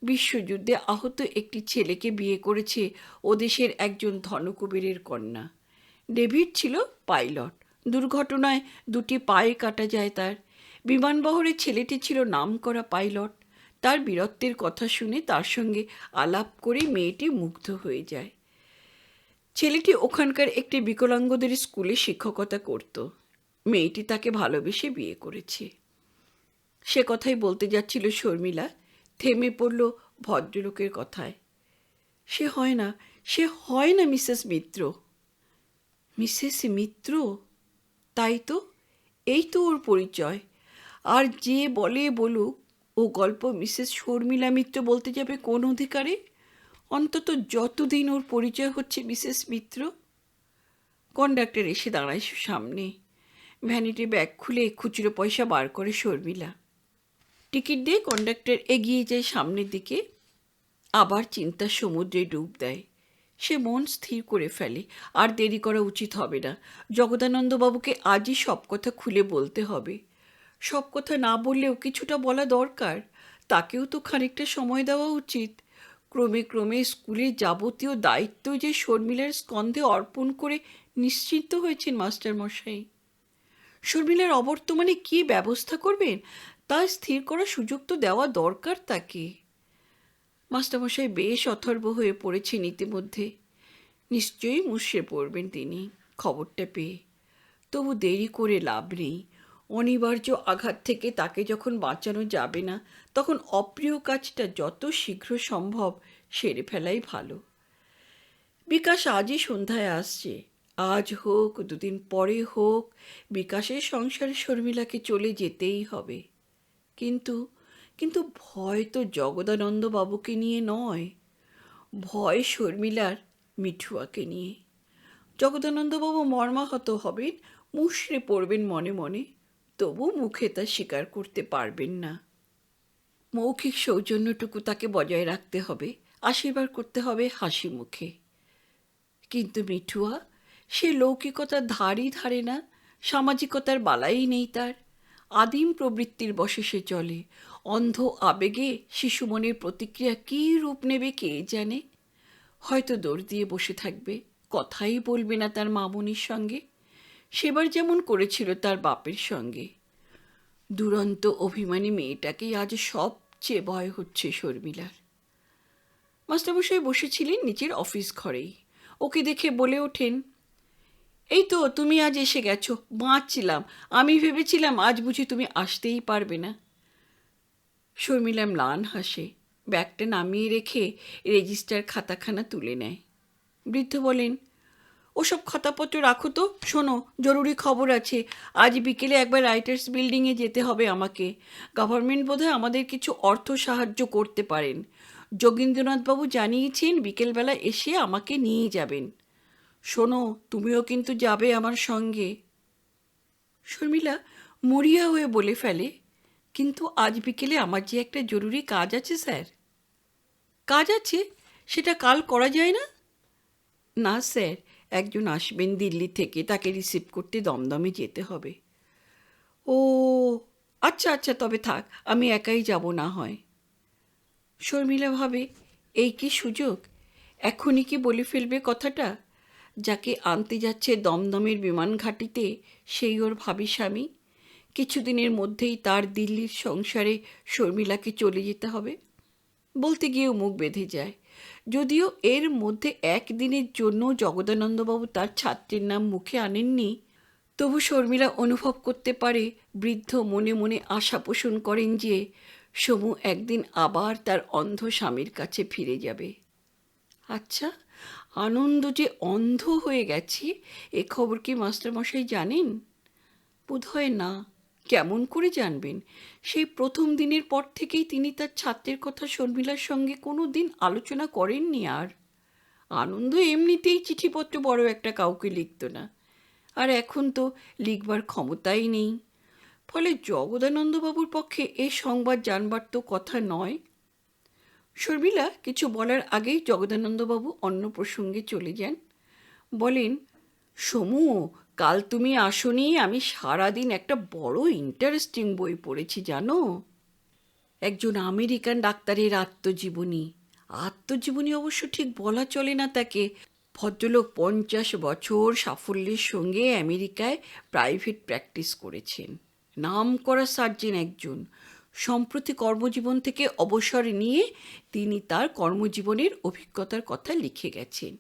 বিশ্বযুদ্ধে আহত একটি ছেলেকে বিয়ে করেছে ও দেশের একজন ধনকুবেরের কন্যা। ডেভিড ছিল পাইলট। দুর্ঘটনায় দুটি পায়ে কাটা যায় তার। বিমানবহরে ছেলেটি ছিল নামকরা পাইলট। তার বীরত্বের কথা শুনে তার সঙ্গে আলাপ করে মেয়েটি মুগ্ধ হয়ে যায়। ছেলেটি ওখানকার একটি বিকলাঙ্গদের স্কুলে শিক্ষকতা করত। মেয়েটি তাকে ভালোবেসে বিয়ে করেছে। সে কথাই বলতে যাচ্ছিল শর্মিলা, থেমে পড়ল ভদ্রলোকের কথায়। সে হয় না, সে হয় না মিসেস মিত্র। মিসেস মিত্র? তাই তো, এই তো ওর পরিচয়। আর যে বলে বলুক, ও গল্প মিসেস শর্মিলা মিত্র বলতে যাবে কোন অধিকারে? অন্তত যতদিন ওর পরিচয় হচ্ছে মিসেস মিত্র। কন্ডাক্টর এসে দাঁড়ায় সামনে। ভ্যানিটি ব্যাগ খুলে খুচরো পয়সা বার করে শর্মিলা। টিকিট দিয়ে কন্ডাক্টর এগিয়ে যায় সামনের দিকে। আবার চিন্তার সমুদ্রে ডুব দেয়। সে মন স্থির করে ফেলে, আর দেরি করা উচিত হবে না। জগদানন্দবাবুকে আজই সব কথা খুলে বলতে হবে। সব কথা না বললেও কিছুটা বলা দরকার। তাকেও তো খানিকটা সময় দেওয়া উচিত। ক্রমে ক্রমে স্কুলের যাবতীয় দায়িত্ব যে শর্মিলার স্কন্ধে অর্পণ করে নিশ্চিন্ত হয়েছেন মাস্টারমশাই। শর্মিলার অবর্তমানে কী ব্যবস্থা করবেন তা স্থির করার সুযোগ তো দেওয়া দরকার তাকে। মাস্টারমশাই বেশ অথর্ব হয়ে পড়েছেন ইতিমধ্যে। নিশ্চয়ই মুষড়ে পড়বেন তিনি খবরটা পেয়ে। তবু দেরি করে লাভ নেই। অনিবার্য আঘাত থেকে তাকে যখন বাঁচানো যাবে না, তখন অপ্রিয় কাজটা যত শীঘ্র সম্ভব সেরে ফেলাই ভালো। বিকাশ আজই সন্ধ্যায় আসছে। আজ হোক, দুদিন পরে হোক, বিকাশের সংসারে শর্মিলাকে চলে যেতেই হবে। কিন্তু কিন্তু ভয় তো জগদানন্দবাবুকে নিয়ে নয়, ভয় শর্মিলার মিঠুয়াকে নিয়ে। জগদানন্দবাবু মর্মাহত হবেন, মুষড়ে পড়বেন মনে মনে, তবু মুখে তা স্বীকার করতে পারবেন না। মৌখিক সৌজন্যটুকু তাকে বজায় রাখতে হবে, আশীর্বাদ করতে হবে হাসি মুখে। কিন্তু মিঠুয়া, সে লৌকিকতার ধারই ধারে না, সামাজিকতার বালাই নেই তার। আদিম প্রবৃত্তির বশে সে চলে। অন্ধ আবেগে শিশু মনের প্রতিক্রিয়া কী রূপ নেবে কে জানে। হয়তো দৌড় দিয়ে বসে থাকবে, কথাই বলবে না তার মামুনির সঙ্গে, সেবার যেমন করেছিল তার বাপের সঙ্গে। দুরন্ত অভিমানী মেয়েটাকেই আজ সবচেয়ে ভয় হচ্ছে শর্মিলার। মাস্টারমশাই বসেছিলেন নিজের অফিস ঘরেই। ওকে দেখে বলে ওঠেন, এই তো তুমি আজ এসে গেছো, বাঁচছিলাম। আমি ভেবেছিলাম আজ বুঝি তুমি আসতেই পারবে না। শর্মিলা ম্লান হাসে, ব্যাগটা নামিয়ে রেখে রেজিস্টার খাতাখানা তুলে নেয়। বৃদ্ধ বলেন, ওসব খাতাপত্র রাখো তো। শোনো, জরুরি খবর আছে। আজ বিকেলে একবার রাইটার্স বিল্ডিংয়ে যেতে হবে আমাকে। গভর্নমেন্ট বোধহয় আমাদের কিছু অর্থ সাহায্য করতে পারেন। যোগীন্দ্রনাথবাবু জানিয়েছেন বিকেলবেলা এসে আমাকে নিয়ে যাবেন। শোনো, তুমিও কিন্তু যাবে আমার সঙ্গে। শর্মিলা মরিয়া হয়ে বলে ফেলে, কিন্তু আজ বিকেলে আমার যে একটা জরুরি কাজ আছে স্যার। কাজ আছে? সেটা কাল করা যায় না? না স্যার, একজন আসবেন দিল্লি থেকে, তাকে রিসিভ করতে দমদমে যেতে হবে। ও আচ্ছা আচ্ছা, তবে থাক, আমি একাই যাব না হয়। শর্মিলা ভাবে, এই কি সুযোগ! এখনই কি বলে ফেলবে কথাটা? যাকে আনতে যাচ্ছে দমদমের বিমান ঘাঁটিতে সেই ওর ভাবি স্বামী। কিছুদিনের মধ্যেই তার দিল্লির সংসারে শর্মিলাকে চলে যেতে হবে। বলতে গিয়েও মুখ বেঁধে যায়। যদিও এর মধ্যে একদিনের জন্য জগদানন্দবাবু তার ছাত্রের নাম মুখে আনেননি, তবু শর্মিলা অনুভব করতে পারে বৃদ্ধ মনে মনে আশা পোষণ করেন যে সমু একদিন আবার তার অন্ধ স্বামীর কাছে ফিরে যাবে। আচ্ছা, আনন্দ যে অন্ধ হয়ে গেছে এ খবর কি মাস্টারমশাই জানেন? বোধহয় না। কেমন করে জানবেন? সেই প্রথম দিনের পর থেকেই তিনি তার ছাত্রের কথা শর্মিলার সঙ্গে কোনো দিন আলোচনা করেননি। আর আনন্দ এমনিতেই চিঠিপত্র বড় একটা কাউকে লিখত না, আর এখন তো লিখবার ক্ষমতাই নেই। ফলে জগদানন্দবাবুর পক্ষে এ সংবাদ জানবার তো কথা নয়। শর্মিলা কিছু বলার আগেই জগদানন্দবাবু অন্য প্রসঙ্গে চলে যান। বলেন, সমু, কাল তুমি আসনি, আমি সারাদিন একটা বড় ইন্টারেস্টিং বই পড়েছি জানো। একজন আমেরিকান ডাক্তারের আত্মজীবনী। আত্মজীবনী অবশ্য ঠিক বলা চলে না তাকে। ভদ্রলোক 50 বছর সাফল্যের সঙ্গে আমেরিকায় প্রাইভেট প্র্যাকটিস করেছেন। নামকরা সার্জন একজন। সম্প্রতি কর্মজীবন থেকে অবসর নিয়ে তিনি তার কর্মজীবনের অভিজ্ঞতার কথা লিখে গেছেন।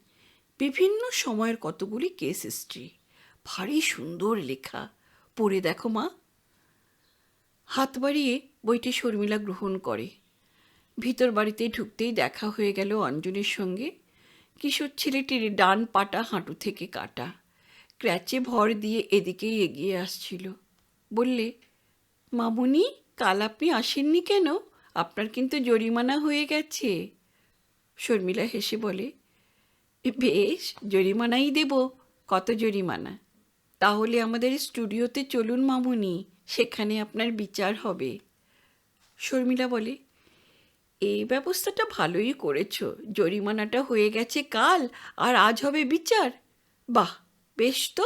বিভিন্ন সময়ের কতগুলি কেস হিস্ট্রি। ভারী সুন্দর লেখা, পড়ে দেখো মা। হাত বাড়িয়ে বইটি শর্মিলা গ্রহণ করে। ভিতর বাড়িতে ঢুকতেই দেখা হয়ে গেল অঞ্জনের সঙ্গে। কিশোর ছেলেটির ডান পাটা হাঁটু থেকে কাটা, ক্র্যাচে ভর দিয়ে এদিকেই এগিয়ে আসছিল। বললে, মামুনি, কাল আপনি আসেননি কেন? আপনার কিন্তু জরিমানা হয়ে গেছে। শর্মিলা হেসে বলে, বেশ, জরিমানাই দেব। কত জরিমানা? তাহলে আমাদের স্টুডিওতে চলুন মামুনি, সেখানে আপনার বিচার হবে। শর্মিলা বলে, এই ব্যবস্থাটা ভালোই করেছ। জরিমানাটা হয়ে গেছে কাল, আর আজ হবে বিচার। বাহ, বেশ তো,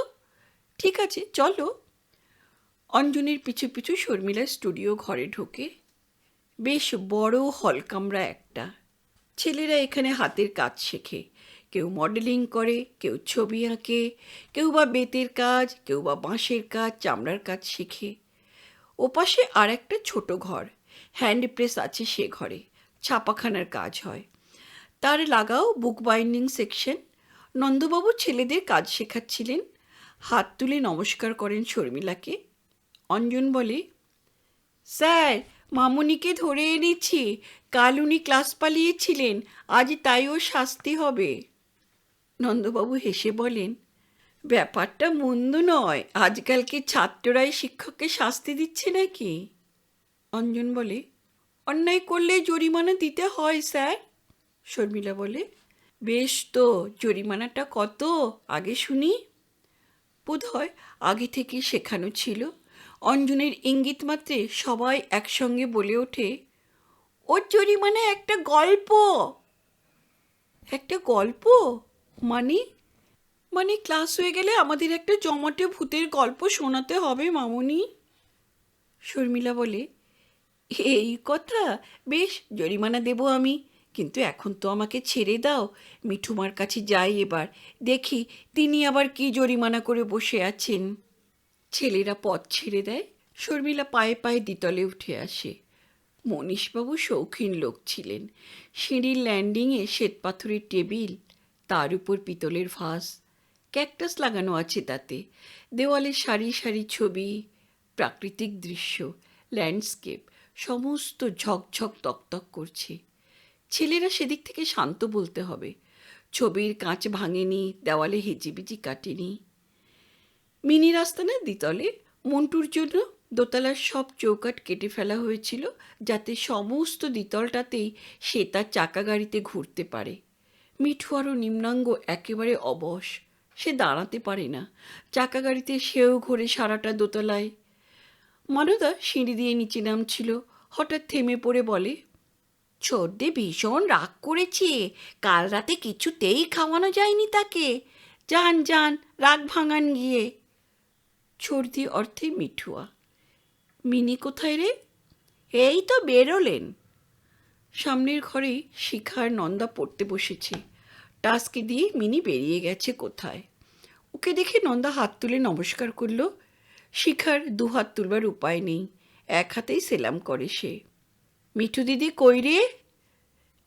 ঠিক আছে, চলো। অঞ্জনের পিছু পিছু শর্মিলা স্টুডিও ঘরে ঢোকে। বেশ বড় হল কামরা একটা। ছেলেরা এখানে হাতের কাজ শেখে। কেউ মডেলিং করে, কেউ ছবি আঁকে, কেউ বা বেতের কাজ, কেউ বা বাঁশের কাজ, চামড়ার কাজ শেখে। ওপাশে আর একটা ছোট ঘর, হ্যান্ড প্রেস আছে সে ঘরে, ছাপাখানার কাজ হয়। তার লাগাও বুক বাইন্ডিং সেকশন। নন্দবাবু ছেলেদের কাজ শেখাচ্ছিলেন। হাত তুলে নমস্কার করেন শর্মিলাকে। অঞ্জন বলে, স্যার, মামুনিকে ধরে এনেছি। কাল উনি ক্লাস পালিয়েছিলেন, আজ তাই ওর শাস্তি হবে। নন্দবাবু হেসে বলেন, ব্যাপারটা মন্দ নয়। আজকালকে ছাত্ররাই শিক্ষককে শাস্তি দিচ্ছে নাকি? অঞ্জন বলে, অন্যায় করলে জরিমানা দিতে হয় স্যার। শর্মিলা বলে, বেশ তো, জরিমানাটা কত আগে শুনি। বোধহয় আগে থেকে শেখানো ছিল। অঞ্জনের ইঙ্গিত মাত্রে সবাই একসঙ্গে বলে ওঠে, ওর জরিমানা একটা গল্প। একটা গল্প? মানে? মানে ক্লাস হয়ে গেলে আমাদের একটা জমাটে ভূতের গল্প শোনাতে হবে মামুনি। শর্মিলা বলে, এই কথা, বেশ জরিমানা দেবো আমি, কিন্তু এখন তো আমাকে ছেড়ে দাও। মিঠুমার কাছে যাই এবার, দেখি তিনি আবার কি জরিমানা করে বসে আছেন। ছেলেরা পথ ছেড়ে দেয়। শর্মিলা পায়ে পায়ে দ্বিতলে উঠে আসে। মনীশবাবু শৌখিন লোক ছিলেন। সিঁড়ির ল্যান্ডিংয়ে শ্বেতপাথরের টেবিল, তার উপর পিতলের ভাস, ক্যাকটাস লাগানো আছে তাতে, দেওয়ালে সারি সারি ছবি, প্রাকৃতিক দৃশ্য, ল্যান্ডস্কেপ, সমস্ত ঝকঝক তকতক করছে। ছেলেরা সেদিক থেকে শান্ত বলতে হবে। ছবির কাঁচ ভাঙেনি, দেওয়ালে হিজিবিজি কাটেনি। মিনি রাস্তানার দ্বিতলে মন্টুর জন্য দোতলার সব চৌকাঠ কেটে ফেলা হয়েছিল, যাতে সমস্ত দ্বিতলটাতেই সে তার চাকা গাড়িতে ঘুরতে পারে। মিঠু আরও নিম্নাঙ্গ একেবারে অবশ, সে দাঁড়াতে পারে না। চাকা গাড়িতে সেও ঘোরে সারাটা দোতলায়। মানদা সিঁড়ি দিয়ে নিচে নামছিল, হঠাৎ থেমে পড়ে বলে, ছোটদে ভীষণ রাগ করেছে, কাল রাতে কিছুতেই খাওয়ানো যায়নি তাকে। যান যান, রাগ ভাঙান গিয়ে। ছর্দি অর্থে মিঠুয়া। মিনি কোথায় রে? এই তো বেরোলেন। সামনের ঘরে শিখার নন্দা পড়তে বসেছে। টাস্কে দিয়ে মিনি বেরিয়ে গেছে কোথায়। ওকে দেখে নন্দা হাত তুলে নমস্কার করল। শিখার দু হাত তুলবার উপায় নেই, এক হাতেই সেলাম করে সে। মিঠু দিদি কই রে?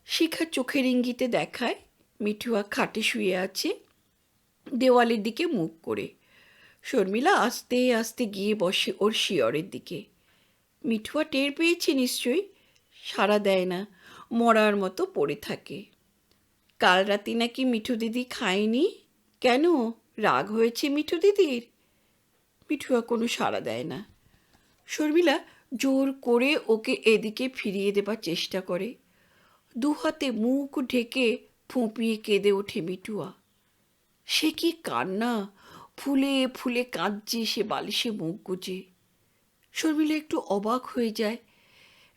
শিখা চোখের ইঙ্গিতে দেখায় মিঠুয়া খাটে শুয়ে আছে, দেওয়ালের দিকে মুখ করে। শর্মিলা আস্তে আস্তে গিয়ে বসে ওর শিয়রের দিকে। মিঠুয়া টের পেয়েছে নিশ্চয়ই, সাড়া দেয় না, মরার মতো পড়ে থাকে। কাল রাতে নাকি মিঠু দিদি খায়নি? কেন, রাগ হয়েছে মিঠু দিদির? মিঠুয়া কোনো সাড়া দেয় না। শর্মিলা জোর করে ওকে এদিকে ফিরিয়ে দেবার চেষ্টা করে। দু হাতে মুখ ঢেকে ফুঁপিয়ে কেঁদে ওঠে মিঠুয়া। সে কি কান্না! ফুলে ফুলে কাঁদছে সে বালিশে মুখ গুজে। শর্মিলা একটু অবাক হয়ে যায়।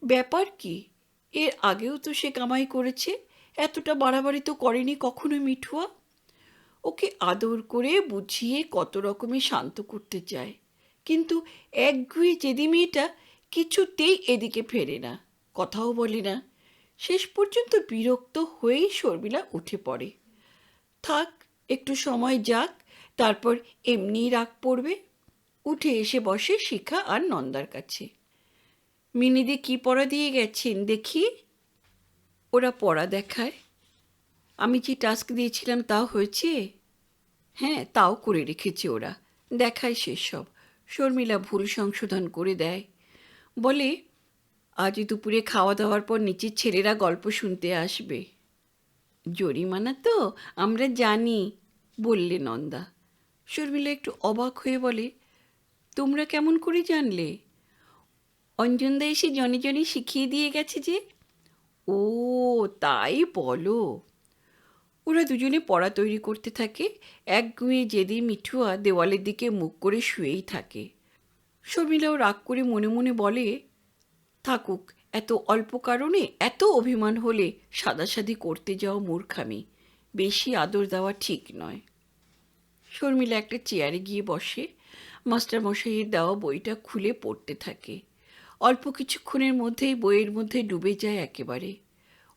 ব্যাপার কি, এর আগেও তো সে কামাই করেছে, এতটা বাড়াবাড়ি তো করেনি কখনো মিঠুয়া। ওকে আদর করে বুঝিয়ে কত রকমে শান্ত করতে চায়, কিন্তু একগুঁয়ে জেদি মেয়েটা কিছুতেই এদিকে ফেরে না, কথাও বলে না। শেষ পর্যন্ত বিরক্ত হয়েই শর্মিলা উঠে পড়ে। থাক, একটু সময় যাক, তারপর এমনিই রাগ পড়বে। উঠে এসে বসে শিখা আর নন্দার কাছে। মিনিদি কি পড়া দিয়ে গেছেন দেখি। ওরা পড়া দেখায়। আমি যে টাস্ক দিয়েছিলাম তাও হয়েছে? হ্যাঁ, তাও করে রেখেছে ওরা, দেখায় সেসব। শর্মিলা ভুল সংশোধন করে দেয়, বলে, আজ দুপুরে খাওয়া দাওয়ার পর নিচের ছেলেরা গল্প শুনতে আসবে। জরিমানা তো আমরা জানি, বললে নন্দা। শর্মিলা একটু অবাক হয়ে বলে, তোমরা কেমন করে জানলে? অঞ্জনদা এসে জনে জনে শিখিয়ে দিয়ে গেছে যে। ও তাই বলো। ওরা দুজনে পড়া তৈরি করতে থাকে। একগুঁয়ে জেদি মিঠুয়া দেওয়ালের দিকে মুখ করে শুয়েই থাকে। শর্মিলাও রাগ করে মনে মনে বলে, থাকুক, এত অল্প কারণে এত অভিমান হলে সাদাসাদি করতে যাও মূর্খামি, বেশি আদর দেওয়া ঠিক নয়। শর্মিলা একটা চেয়ারে গিয়ে বসে, মাস্টারমশাইয়ের দেওয়া বইটা খুলে পড়তে থাকে। অল্প কিছুক্ষণের মধ্যেই বইয়ের মধ্যে ডুবে যায় একেবারে।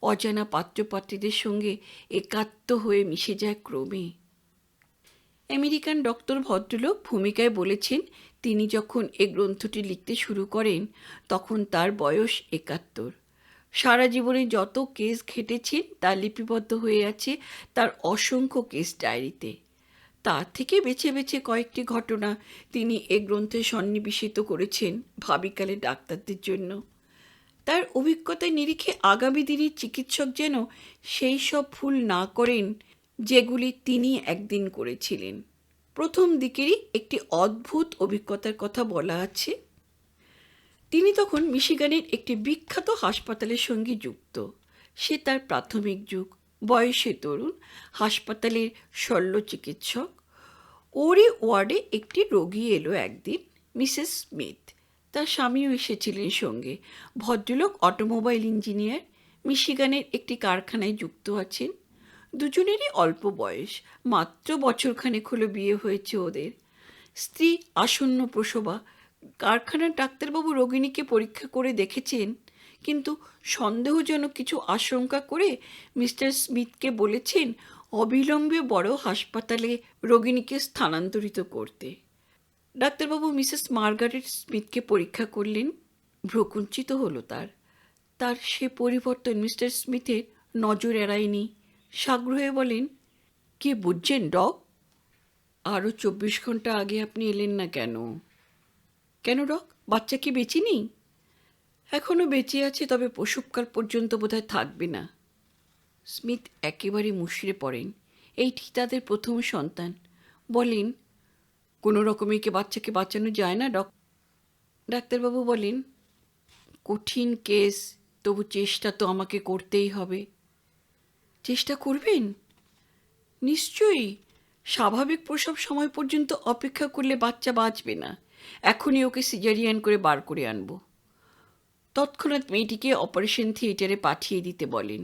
অজানা পাত্রপাত্রীদের সঙ্গে একাত্ম হয়ে মিশে যায় ক্রমে। আমেরিকান ডক্টর ভদ্রলোক ভূমিকায় বলেছেন, তিনি যখন এ গ্রন্থটি লিখতে শুরু করেন তখন তার বয়স ৭১। সারা জীবনে যত কেস ঘেটেছেন তা লিপিবদ্ধ হয়ে আছে তার অসংখ্য কেস ডায়েরিতে। তার থেকে বেছে বেছে কয়েকটি ঘটনা তিনি এ গ্রন্থে সন্নিবেশিত করেছেন ভাবিকালে ডাক্তারদের জন্য। তার অভিজ্ঞতার নিরিখে আগামী দিনের চিকিৎসক যেন সেই সব ভুল না করেন যেগুলি তিনি একদিন করেছিলেন। প্রথম দিকেরই একটি অদ্ভুত অভিজ্ঞতার কথা বলা আছে। তিনি তখন মিশিগানের একটি বিখ্যাত হাসপাতালের সঙ্গে যুক্ত। সে তার প্রাথমিক যুগ, বয়সে তরুণ, হাসপাতালের শল্য চিকিৎসক। ওরই ওয়ার্ডে একটি রোগী এলো একদিন, মিসেস স্মিথ। তার স্বামীও এসেছিলেন সঙ্গে। ভদ্রলোক অটোমোবাইল ইঞ্জিনিয়ার, মিশিগানের একটি কারখানায় যুক্ত আছেন। দুজনেরই অল্প বয়স, মাত্র বছরখানেক হলো বিয়ে হয়েছে ওদের। স্ত্রী আসন্ন প্রসবা। কারখানার ডাক্তারবাবু রোগিণীকে পরীক্ষা করে দেখেছেন, কিন্তু সন্দেহজনক কিছু আশঙ্কা করে মিস্টার স্মিথকে বলেছেন অবিলম্বে বড় হাসপাতালে রোগিণীকে স্থানান্তরিত করতে। ডাক্তারবাবু মিসেস মার্গারেট স্মিথকে পরীক্ষা করলেন। ভ্রকুঞ্চিত হলো তার। তার সে পরিবর্তন মিস্টার স্মিথের নজর এড়ায়নি। সাগ্রহে বলেন, কি বুঝছেন ডক? আরও 24 ঘন্টা আগে আপনি এলেন না কেন? কেন ডক, বাচ্চা কি বেঁচে নেই? এখনও বেঁচে আছে, তবে প্রসবকাল পর্যন্ত বোধহয় থাকবে না। স্মিথ একেবারে মুষড়ে পড়েন। এইটি তাদের প্রথম সন্তান। বলেন, কোনো রকমে কি বাচ্চাকে বাঁচানো যায় না ডক? ডাক্তারবাবু বলেন, কঠিন কেস, তবু চেষ্টা তো আমাকে করতেই হবে। চেষ্টা করবেন? নিশ্চয়ই। স্বাভাবিক প্রসব সময় পর্যন্ত অপেক্ষা করলে বাচ্চা বাঁচবে না। এখনই ওকে সিজারিয়ান করে বার করে আনব। তৎক্ষণাৎ মেয়েটিকে অপারেশন থিয়েটারে পাঠিয়ে দিতে বলেন।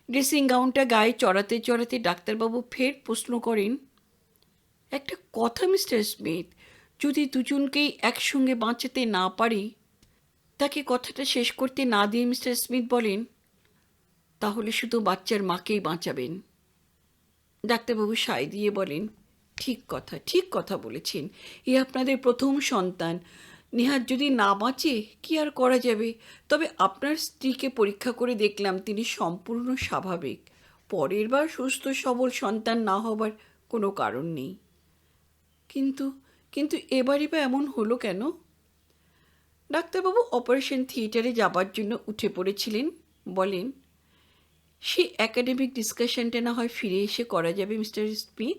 ড্রেসিং গাউনটা গায়ে চড়াতে চড়াতে ডাক্তারবাবু ফের প্রশ্ন করেন, একটা কথা মিস্টার স্মিথ, যদি দুজনকেই একসঙ্গে বাঁচাতে না পারি? তাকে কথাটা শেষ করতে না দিয়ে মিস্টার স্মিথ বলেন, তাহলে শুধু বাচ্চার মাকেই বাঁচাবেন। ডাক্তারবাবু সায় দিয়ে বলেন, ঠিক কথা বলেছেন। এ আপনাদের প্রথম সন্তান। নেহাত যদি না বাঁচে কি আর করা যাবে? তবে আপনার স্ত্রীকে পরীক্ষা করে দেখলাম তিনি সম্পূর্ণ স্বাভাবিক। পরের বার সুস্থ সবল সন্তান না হবার কোনো কারণ নেই। কিন্তু কিন্তু এবারই বা এমন হলো কেন? ডাক্তারবাবু অপারেশন থিয়েটারে যাবার জন্য উঠে পড়েছিলেন। বলেন, সেই একাডেমিক ডিসকাশনটা না হয় ফিরে এসে করা যাবে মিস্টার স্মিথ।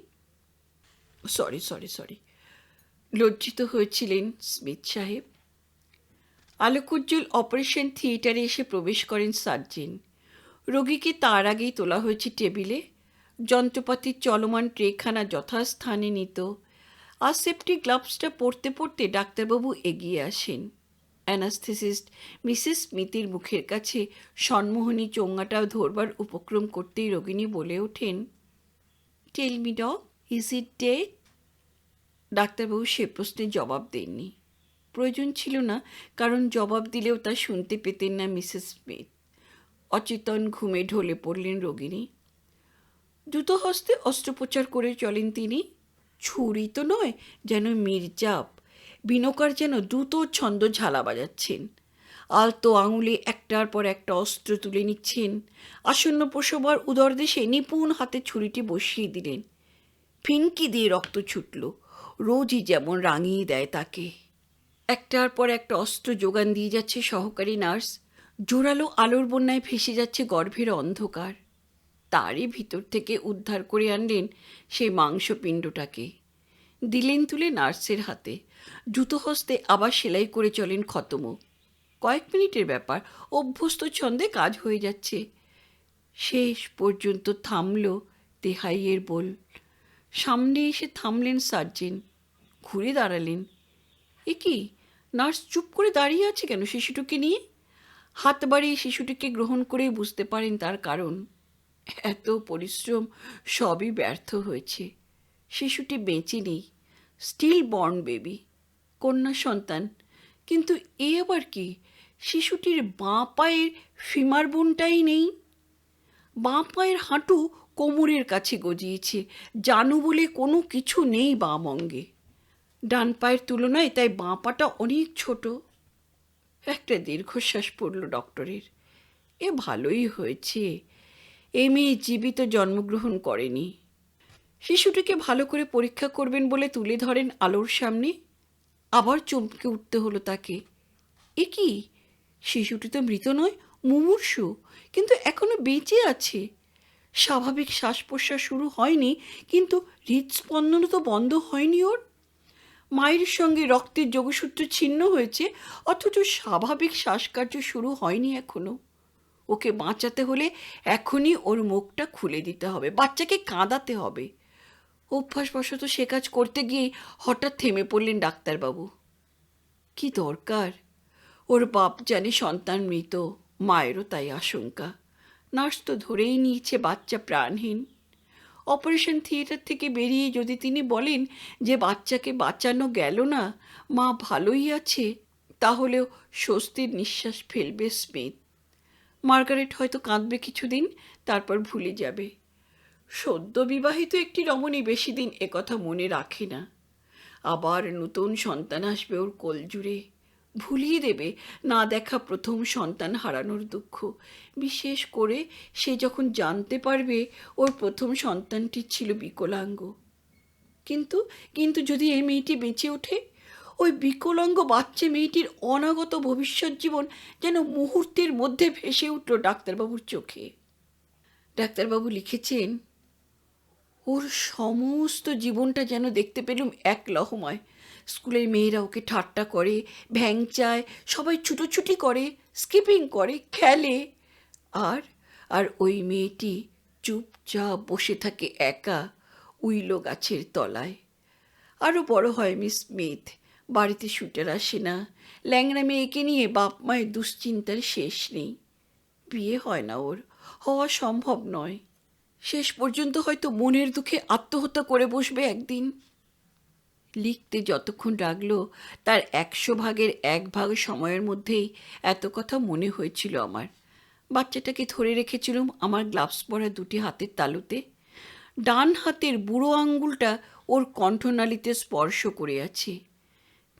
সরি। লজ্জিত হয়েছিলেন স্মিথ সাহেব। আলোকোজ্জ্বল অপারেশন থিয়েটারে এসে প্রবেশ করেন সার্জেন। রোগীকে তার আগেই তোলা হয়েছে টেবিলে। যন্ত্রপাতির চলমান ট্রেখানা যথাস্থানে নিত। আসেপ্টিক গ্লাভসটা পরতে পরতে ডাক্তারবাবু এগিয়ে আসেন। অ্যানাস্থেসিস্ট মিসেস স্মিথের মুখের কাছে সন্মোহনী চোঙাটা ধরবার উপক্রম করতেই রোগিণী বলে ওঠেন, tell me doc, is it dead? ডাক্তারবাবু সে প্রশ্নের জবাব দেননি। প্রয়োজন ছিল না, কারণ জবাব দিলেও তা শুনতে পেতেন না মিসেস স্মিথ। অচেতন ঘুমে ঢলে পড়লেন রোগিণী। দ্রুত হস্তে অস্ত্রোপচার করে চলেন তিনি। ছুরি তো নয়, যেন মির্জাপ। বিনোকার যেন দ্রুত ছন্দ ঝালা বাজাচ্ছেন। আলতো আঙুলে একটার পর একটা অস্ত্র তুলে নিচ্ছেন। আসন্ন প্রসবার উদরদেশে নিপুণ হাতে ছুরিটি বসিয়ে দিলেন। ফিনকি দিয়ে রক্ত ছুটল। রোজই যেমন রাঙিয়ে দেয় তাকে। একটার পর একটা অস্ত্র যোগান দিয়ে যাচ্ছে সহকারী নার্স। জোরালো আলোর বন্যায় ভেসে যাচ্ছে গর্ভের অন্ধকার। তারই ভিতর থেকে উদ্ধার করে আনলেন সেই মাংসপিণ্ডটাকে। দিলেন তুলে নার্সের হাতে। দ্রুত হস্তে আবার সেলাই করে চলেন খতমও। কয়েক মিনিটের ব্যাপার, অভ্যস্ত ছন্দে কাজ হয়ে যাচ্ছে। শেষ পর্যন্ত থামল তেহাইয়ের বোল। সামনে এসে থামলেন সার্জেন। ঘুরে দাঁড়ালেন। এ কি, নার্স চুপ করে দাঁড়িয়ে আছে কেন শিশুটিকে নিয়ে? হাত বাড়িয়ে শিশুটিকে গ্রহণ করেই বুঝতে পারেন তার কারণ। এত পরিশ্রম সবই ব্যর্থ হয়েছে। শিশুটি বেঁচে নেই। স্টিল বর্ন বেবি, কন্যা সন্তান। কিন্তু এ আবার কি? শিশুটির বাঁ পায়ের ফিমার বোনটাই নেই। বাঁ পায়ের হাঁটু কোমরের কাছে গজিয়েছে। জানু বলে কোনো কিছু নেই বাম অঙ্গে। ডান পায়ের তুলনায় তাই বাঁ পাটা অনেক ছোট। একটা দীর্ঘশ্বাস পড়ল ডক্টরের। এ ভালোই হয়েছে, এ মেয়ে জীবিত জন্মগ্রহণ করেনি। শিশুটিকে ভালো করে পরীক্ষা করবেন বলে তুলে ধরেন আলোর সামনে। আবার চমকে উঠতে হলো তাকে। এ কি, শিশুটি তো মৃত নয়, মুমূর্ষু, কিন্তু এখনো বেঁচে আছে। স্বাভাবিক শ্বাস প্রশ্বাস শুরু হয়নি, কিন্তু হৃদস্পন্দনও তো বন্ধ হয়নি ওর। মায়ের সঙ্গে রক্তের যোগসূত্র ছিন্ন হয়েছে, অথচ স্বাভাবিক শ্বাসকার্য শুরু হয়নি এখনো। ওকে বাঁচাতে হলে এখনই ওর মুখটা খুলে দিতে হবে, বাচ্চাকে কাঁদাতে হবে। অভ্যাসবশত সে কাজ করতে গিয়েই হঠাৎ থেমে পড়লেন ডাক্তারবাবু। কি দরকার? ওর বাপ জানে সন্তান মৃত, মায়েরও তাই আশঙ্কা। নার্স তো ধরেই নিয়েছে বাচ্চা প্রাণহীন। অপারেশন থিয়েটার থেকে বেরিয়ে যদি তিনি বলেন যে বাচ্চাকে বাঁচানো গেল না, মা ভালোই আছে, তাহলেও স্বস্তির নিঃশ্বাস ফেলবে স্মিথ। মার্গারেট হয়তো কাঁদবে কিছুদিন, তারপর ভুলে যাবে। সদ্য বিবাহিত একটি রমণী বেশি দিন একথা মনে রাখে না। আবার নতুন সন্তান আসবে ওর কোল জুড়ে, ভুলিয়ে দেবে না দেখা প্রথম সন্তান হারানোর দুঃখ। বিশেষ করে সে যখন জানতে পারবে ওর প্রথম সন্তানটি ছিল বিকলাঙ্গ। কিন্তু কিন্তু যদি এই মেয়েটি বেঁচে ওঠে, ওই বিকলাঙ্গ বাচ্চা মেয়েটির অনাগত ভবিষ্যৎ জীবন যেন মুহূর্তের মধ্যে ভেসে উঠল ডাক্তারবাবুর চোখে। ডাক্তারবাবু লিখেছেন, ওর সমস্ত জীবনটা যেন দেখতে পেলুম এক লহমায়। স্কুলের মেয়েরা ওকে ঠাট্টা করে, ভ্যাংচায়, সবাই ছুটোছুটি করে, স্কিপিং করে, খেলে। আর আর ওই মেয়েটি চুপচাপ বসে থাকে একা উইলো গাছের তলায়। আরও বড় হয় মিস স্মিথ, বাড়িতে শুটার আসে না। ল্যাংড়া মেয়েকে নিয়ে বাপ মায়ের দুশ্চিন্তার শেষ নেই। বিয়ে হয় না ওর, হওয়া সম্ভব নয়। শেষ পর্যন্ত হয়তো মনের দুঃখে আত্মহত্যা করে বসবে একদিন। লিখতে যতক্ষণ লাগলো তার 100 ভাগের 1 ভাগ সময়ের মধ্যেই এত কথা মনে হয়েছিল আমার। বাচ্চাটাকে ধরে রেখেছিলাম আমার গ্লাভস পরা দুটি হাতের তালুতে। ডান হাতের বুড়ো আঙ্গুলটা ওর কণ্ঠনালীতে স্পর্শ করে আছে।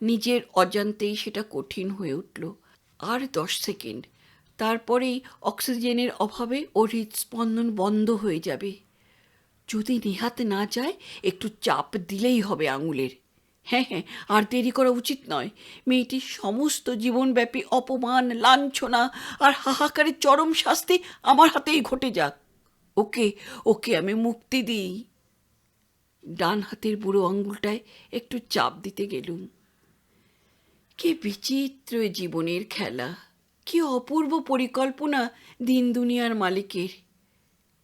নিজের অজান্তেই সেটা কঠিন হয়ে উঠল। আর 10 সেকেন্ড, তারপরেই অক্সিজেনের অভাবে ওর হৃদস্পন্দন বন্ধ হয়ে যাবে। যদি নেহাতে না যায়, একটু চাপ দিলেই হবে আঙুলের। হ্যাঁ হ্যাঁ, আর দেরি করা উচিত নয়। মেয়েটির সমস্ত জীবনব্যাপী অপমান, লাঞ্ছনা আর হাহাকারের চরম শাস্তি আমার হাতেই ঘটে যাক। ওকে ওকে আমি মুক্তি দিই। ডান হাতের বুড়ো আঙুলটায় একটু চাপ দিতে গেলুম। কি বিচিত্র জীবনের খেলা, কি অপূর্ব পরিকল্পনা দিন দুনিয়ার মালিকের।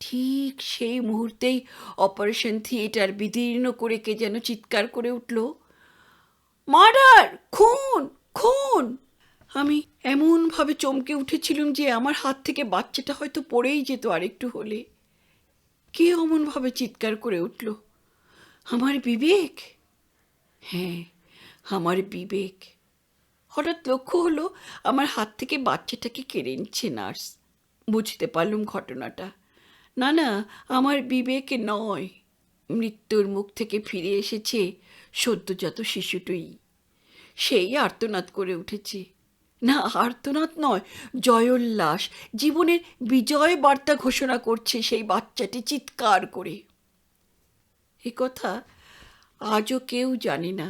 ঠিক সেই মুহূর্তেই অপারেশন থিয়েটার বিদীর্ণ করে কে যেন চিৎকার করে উঠল, মার্ডার, খুন, খুন! আমি এমনভাবে চমকে উঠেছিলাম যে আমার হাত থেকে বাচ্চাটা হয়তো পড়েই যেত আরেকটু হলে। কে অমনভাবে চিৎকার করে উঠল? আমার বিবেক। হ্যাঁ, আমার বিবেক। হঠাৎ লক্ষ্য হলো আমার হাত থেকে বাচ্চাটাকে কেড়ে নিচ্ছে নার্স। বুঝতে পারলুম ঘটনাটা। না না, আমার বিবেক নয়, মৃত্যুর মুখ থেকে ফিরে এসেছে সদ্যজাত শিশুটিই। সেই আর্তনাদ করে উঠেছে। না, আর্তনাদ নয়, জয়োল্লাস, জীবনের বিজয় বার্তা ঘোষণা করছে সেই বাচ্চাটি চিৎকার করে। এ কথা আজও কেউ জানে না।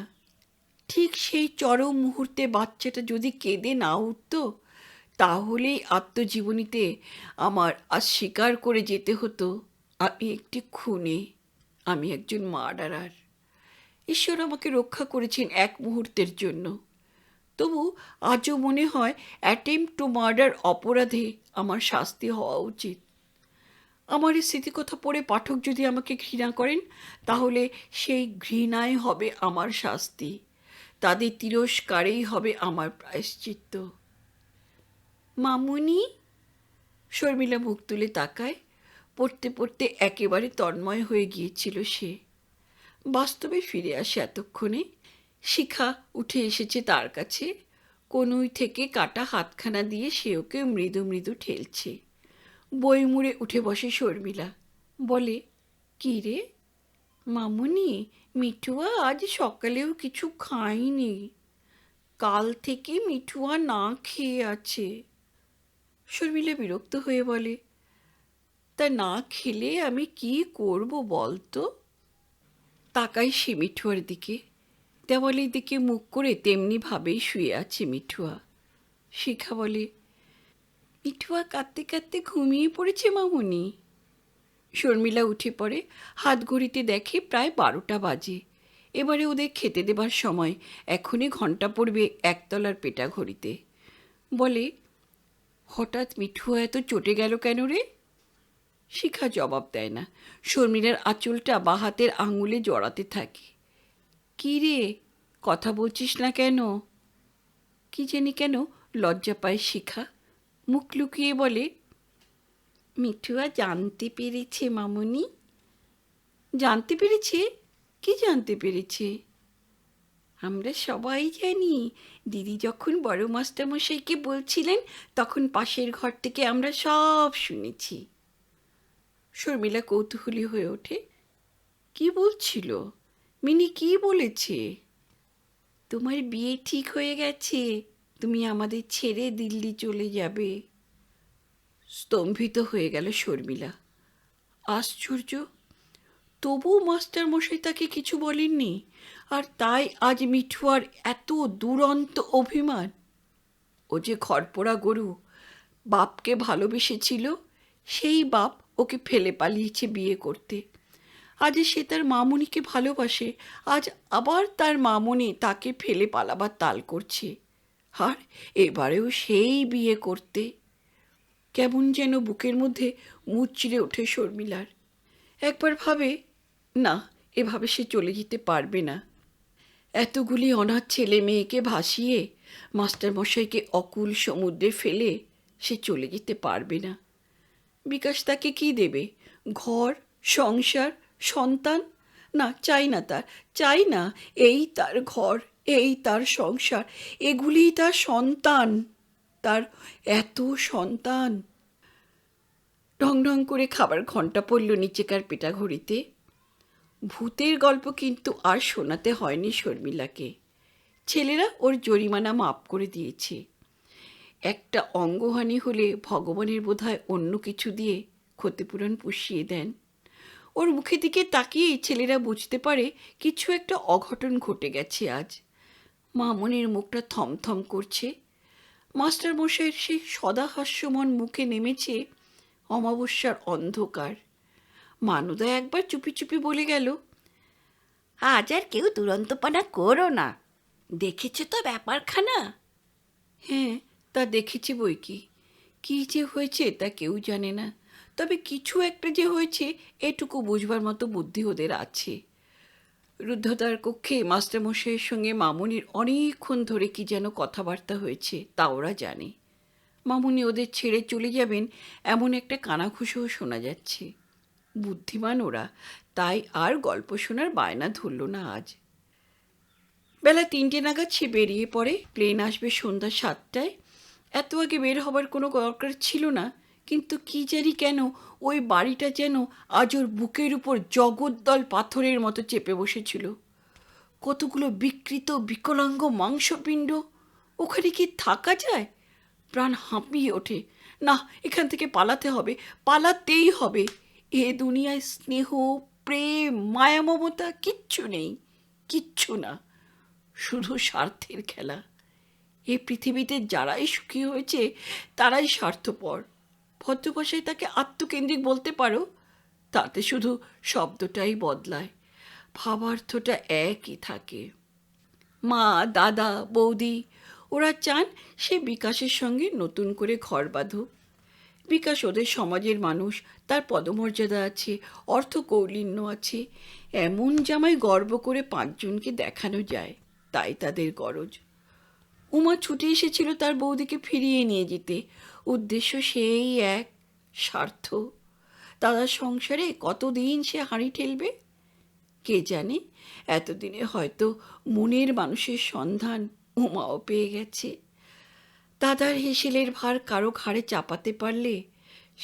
ঠিক সেই চরম মুহূর্তে বাচ্চাটা যদি কেঁদে না উঠত, তাহলেই আত্মজীবনীতে আমার আজ স্বীকার করে যেতে হতো আমি একটি খুনে, আমি একজন মার্ডারার। ঈশ্বর আমাকে রক্ষা করেছেন এক মুহূর্তের জন্য। তবু আজও মনে হয় অ্যাটেম্প্ট টু মার্ডার অপরাধে আমার শাস্তি হওয়া উচিত। আমার এই স্মৃতিকথা পড়ে পাঠক যদি আমাকে ঘৃণা করেন, তাহলে সেই ঘৃণাই হবে আমার শাস্তি। তাদের তিরস্কারেই হবে আমার প্রায়শ্চিত্ত। মামুনি! শর্মিলা মুখ তুলে তাকায়। পড়তে পড়তে একেবারে তন্ময় হয়ে গিয়েছিল সে। বাস্তবে ফিরে আসে এতক্ষণে। শিখা উঠে এসেছে তার কাছে। কনুই থেকে কাটা হাতখানা দিয়ে সে ওকে মৃদু মৃদু ঠেলছে। বই মুড়ে উঠে বসে শর্মিলা। বলে, কী রে মামুনি, মিঠুয়া আজ সকালেও কিছু খায়নি। কাল থেকে মিঠুয়া না খেয়ে আছে। শর্মিলা বিরক্ত হয়ে বলে, তা না খেলে আমি কি করব বলতো? তাকাই সে মিঠুয়ার দিকে। দেওয়ালের দিকে মুখ করে তেমনিভাবেই শুয়ে আছে মিঠুয়া। শিখা বলে, মিঠুয়া কাঁদতে কাঁদতে ঘুমিয়ে পড়েছে মামুনি। শর্মিলা উঠে পড়ে। হাত ঘড়িতে দেখে প্রায় 12টা বাজে। এবারে ওদের খেতে দেবার সময়। এখনই ঘণ্টা পড়বে একতলার পেটা ঘড়িতে। বলে, হঠাৎ মিঠুয়া এত চটে গেল কেন রে? শিখা জবাব দেয় না। শর্মিলার আঁচলটা বাঁ হাতের আঙুলে জড়াতে থাকে। কি রে, কথা বলছিস না কেন? কি জানি কেন লজ্জা পায় শিখা। মুখ লুকিয়ে বলে, মিঠুয়া জানতে পেরেছে মামুনি। জানতে পেরেছে? কি জানতে পেরেছে? আমরা সবাই জানি। দিদি যখন বড় মাস্টারমশাইকে বলছিলেন তখন পাশের ঘর থেকে আমরা সব শুনেছি। শর্মিলা কৌতূহলী হয়ে ওঠে। কি বলছিল? মিনি কি বলেছে? তোমার বিয়ে ঠিক হয়ে গেছে, তুমি আমাদের ছেড়ে দিল্লি চলে যাবে। স্তম্ভিত হয়ে গেল শর্মিলা। আশ্চর্য, তবুও মাস্টারমশাই তাকে কিছু বলেননি, আর তাই আজ মিঠুয়ার এত দুরন্ত অভিমান। ও যে ঘরপোড়া গরু, বাপকে ভালোবেসেছিল, সেই বাপ ওকে ফেলে পালিয়েছে বিয়ে করতে। আজ সে তার মামুনিকে ভালোবাসে, আজ আবার তার মামুনি তাকে ফেলে পালাবার তাল করছে, আর এবারেও সেই বিয়ে করতে। কেমন যেন বুকের মধ্যে মুচড়ে ওঠে শর্মিলার। একবার ভাবে, না, এভাবে সে চলে যেতে পারবে না। এতগুলি অনাথ ছেলে মেয়েকে ভাসিয়ে মাস্টারমশাইকে অকুল সমুদ্রে ফেলে সে চলে যেতে পারবে না। বিকাশ তাকে কি দেবে? ঘর, সংসার, সন্তান? না, চাই না তার, চাই না। এই তার ঘর, এই তার সংসার, এগুলিই তার সন্তান, তার এত সন্তান। ঢং ঢং করে খাবার ঘণ্টা পড়ল নিচেকার পেটা ঘড়িতে। ভূতের গল্প কিন্তু আর শোনাতে হয়নি শর্মিলাকে। ছেলেরা ওর জরিমানা মাপ করে দিয়েছে। একটা অঙ্গহানি হলে ভগবানের বোধহয় অন্য কিছু দিয়ে ক্ষতিপূরণ পুষিয়ে দেন। ওর মুখের দিকে তাকিয়েই ছেলেরা বুঝতে পারে কিছু একটা অঘটন ঘটে গেছে আজ। মামনির মুখটা থমথম করছে। মাস্টারমশাইয়ের সেই সদাহাস্যমন মুখে নেমেছে অমাবস্যার অন্ধকার। মানুদা একবার চুপি চুপি বলে গেল, আজ আর কেউ দুরন্তপনা করো না, দেখেছে তো ব্যাপারখানা। হ্যাঁ, তা দেখেছে বই কি। কী যে হয়েছে তা কেউ জানে না, তবে কিছু একটা যে হয়েছে এটুকু বুঝবার মতো বুদ্ধি ওদের আছে। রুদ্ধতার কক্ষে মাস্টারমশাইয়ের সঙ্গে মামুনির অনেকক্ষণ ধরে কি যেন কথাবার্তা হয়েছে, তা ওরা জানে। মামুনি ওদের ছেড়ে চলে যাবেন এমন একটা কানাঘুষোও শোনা যাচ্ছে। বুদ্ধিমান ওরা, তাই আর গল্প শোনার বায়না ধরল না আজ। বেলা 3টে নাগাদ সে বেরিয়ে পড়ে। প্লেন আসবে সন্ধ্যা 7টায়। এত আগে বের হবার কোনো দরকার ছিল না, কিন্তু কি জানি কেন ওই বাড়িটা যেন আজ ওর বুকের উপর জগদ্দল পাথরের মতো চেপে বসেছিল। কতগুলো বিকৃত বিকলাঙ্গ মাংসপিণ্ড, ওখানে কি থাকা যায়? প্রাণ হাঁপিয়ে ওঠে। না, এখান থেকে পালাতে হবে, পালাতেই হবে। এ দুনিয়ায় স্নেহ, প্রেম, মায়া, মমতা কিচ্ছু নেই, কিচ্ছু না, শুধু স্বার্থের খেলা। এই পৃথিবীতে যারাই সুখী হয়েছে তারাই স্বার্থপর। ভদ্রভাষায় তাকে আত্মকেন্দ্রিক বলতে পারো, তাতে শুধু শব্দটাই বদলায়, ভাবার্থটা একই থাকে। মা, দাদা, বৌদি ওরা চান সে বিকাশের সঙ্গে নতুন করে ঘর বাঁধুক। বিকাশ ওদের সমাজের মানুষ, তার পদমর্যাদা আছে, অর্থকৌলিন্য আছে। এমন জামাই গর্ব করে 5জনকে দেখানো যায়, তাই তাদের গরজ। উমা ছুটে এসেছিল তার বৌদিকে ফিরিয়ে নিয়ে যেতে। উদ্দেশ্য সেই এক, স্বার্থ। দাদার সংসারে কতদিন সে হাঁড়ি ঠেলবে কে জানে। এতদিনে হয়তো মনের মানুষের সন্ধান উমাও পেয়ে গেছে। দাদার হেসেলের ভার কারো ঘাড়ে চাপাতে পারলে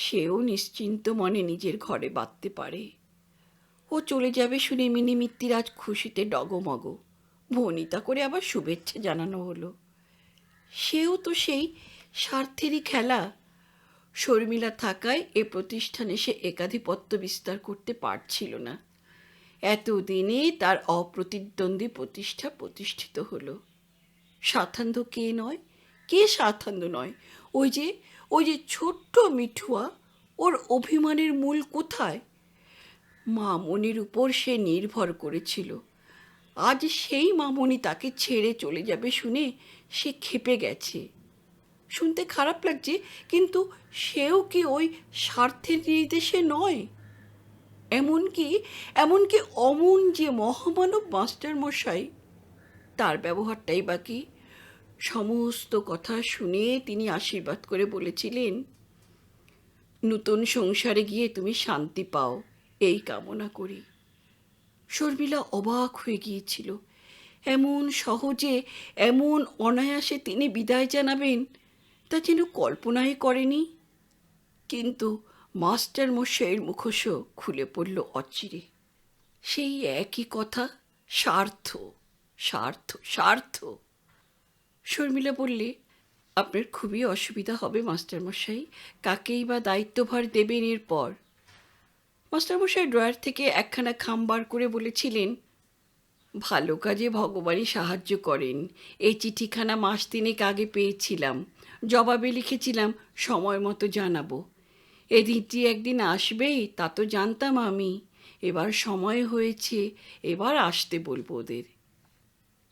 সেও নিশ্চিন্ত মনে নিজের ঘরে বাঁধতে পারে। ও চলে যাবে শুনে মিনিমিত্তির আজ খুশিতে ডগমগ। ভনিতা করে আবার শুভেচ্ছা জানানো হলো। সেও তো সেই স্বার্থেরই খেলা। শর্মিলা থাকায় এ প্রতিষ্ঠানে সে একাধিপত্য বিস্তার করতে পারছিল না। এতদিনে তার অপ্রতিদ্বন্দ্বী প্রতিষ্ঠা প্রতিষ্ঠিত হলো। স্বার্থান্ধ কে নয়? কে স্বার্থান্ধ নয়? ওই যে ছোট্ট মিঠুয়া, ওর অভিমানের মূল কোথায়? মামনির উপর সে নির্ভর করেছিল। আজ সেই মামনি তাকে ছেড়ে চলে যাবে শুনে সে ক্ষেপে গেছে। শুনতে খারাপ লাগছে, কিন্তু সেও কি ওই স্বার্থের নির্দেশে নয়? এমনকি এমনকি অমন যে মহামানব মাস্টার মশাই, তার ব্যবহারটাই বাকি। সমস্ত কথা শুনে তিনি আশীর্বাদ করে বলেছিলেন, নূতন সংসারে গিয়ে তুমি শান্তি পাও, এই কামনা করি। শর্মিলা অবাক হয়ে গিয়েছিল। এমন সহজে, এমন অনায়াসে তিনি বিদায় জানাবেন তা যেন কল্পনাই করেনি। কিন্তু মাস্টার মশাইয়ের মুখোশও খুলে পড়ল অচিরে। সেই একই কথা, স্বার্থ, স্বার্থ, স্বার্থ। শর্মিলা বললে, আপনার খুবই অসুবিধা হবে মাস্টারমশাই, কাকেই বা দায়িত্বভার দেবেন এরপর? মাস্টারমশাই ড্রয়ার থেকে একখানা খাম বার করে বলেছিলেন, ভালো কাজে ভগবানই সাহায্য করেন। এই চিঠিখানা মাস তিনেক আগে পেয়েছিলাম, জবাবে লিখেছিলাম সময় মতো জানাবো। এ দিনটি একদিন আসবেই তা তো জানতাম আমি। এবার সময় হয়েছে, এবার আসতে বলবো ওদের।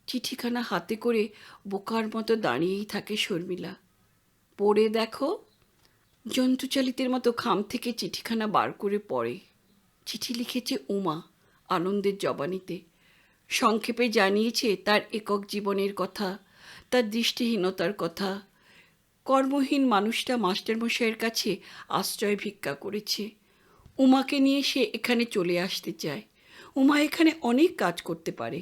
চিঠিখানা হাতে করে বোকার মতো দাঁড়িয়েই থাকে শর্মিলা। পড়ে দেখো। জন্তুচালিতের মতো খাম থেকে চিঠিখানা বার করে পড়ে। চিঠি লিখেছে উমা, আনন্দের জবানিতে। সংক্ষেপে জানিয়েছে তার একক জীবনের কথা, তার দৃষ্টিহীনতার কথা। কর্মহীন মানুষটা মাস্টারমশাইয়ের কাছে আশ্রয় ভিক্ষা করেছে। উমাকে নিয়ে সে এখানে চলে আসতে চায়। উমা এখানে অনেক কাজ করতে পারে।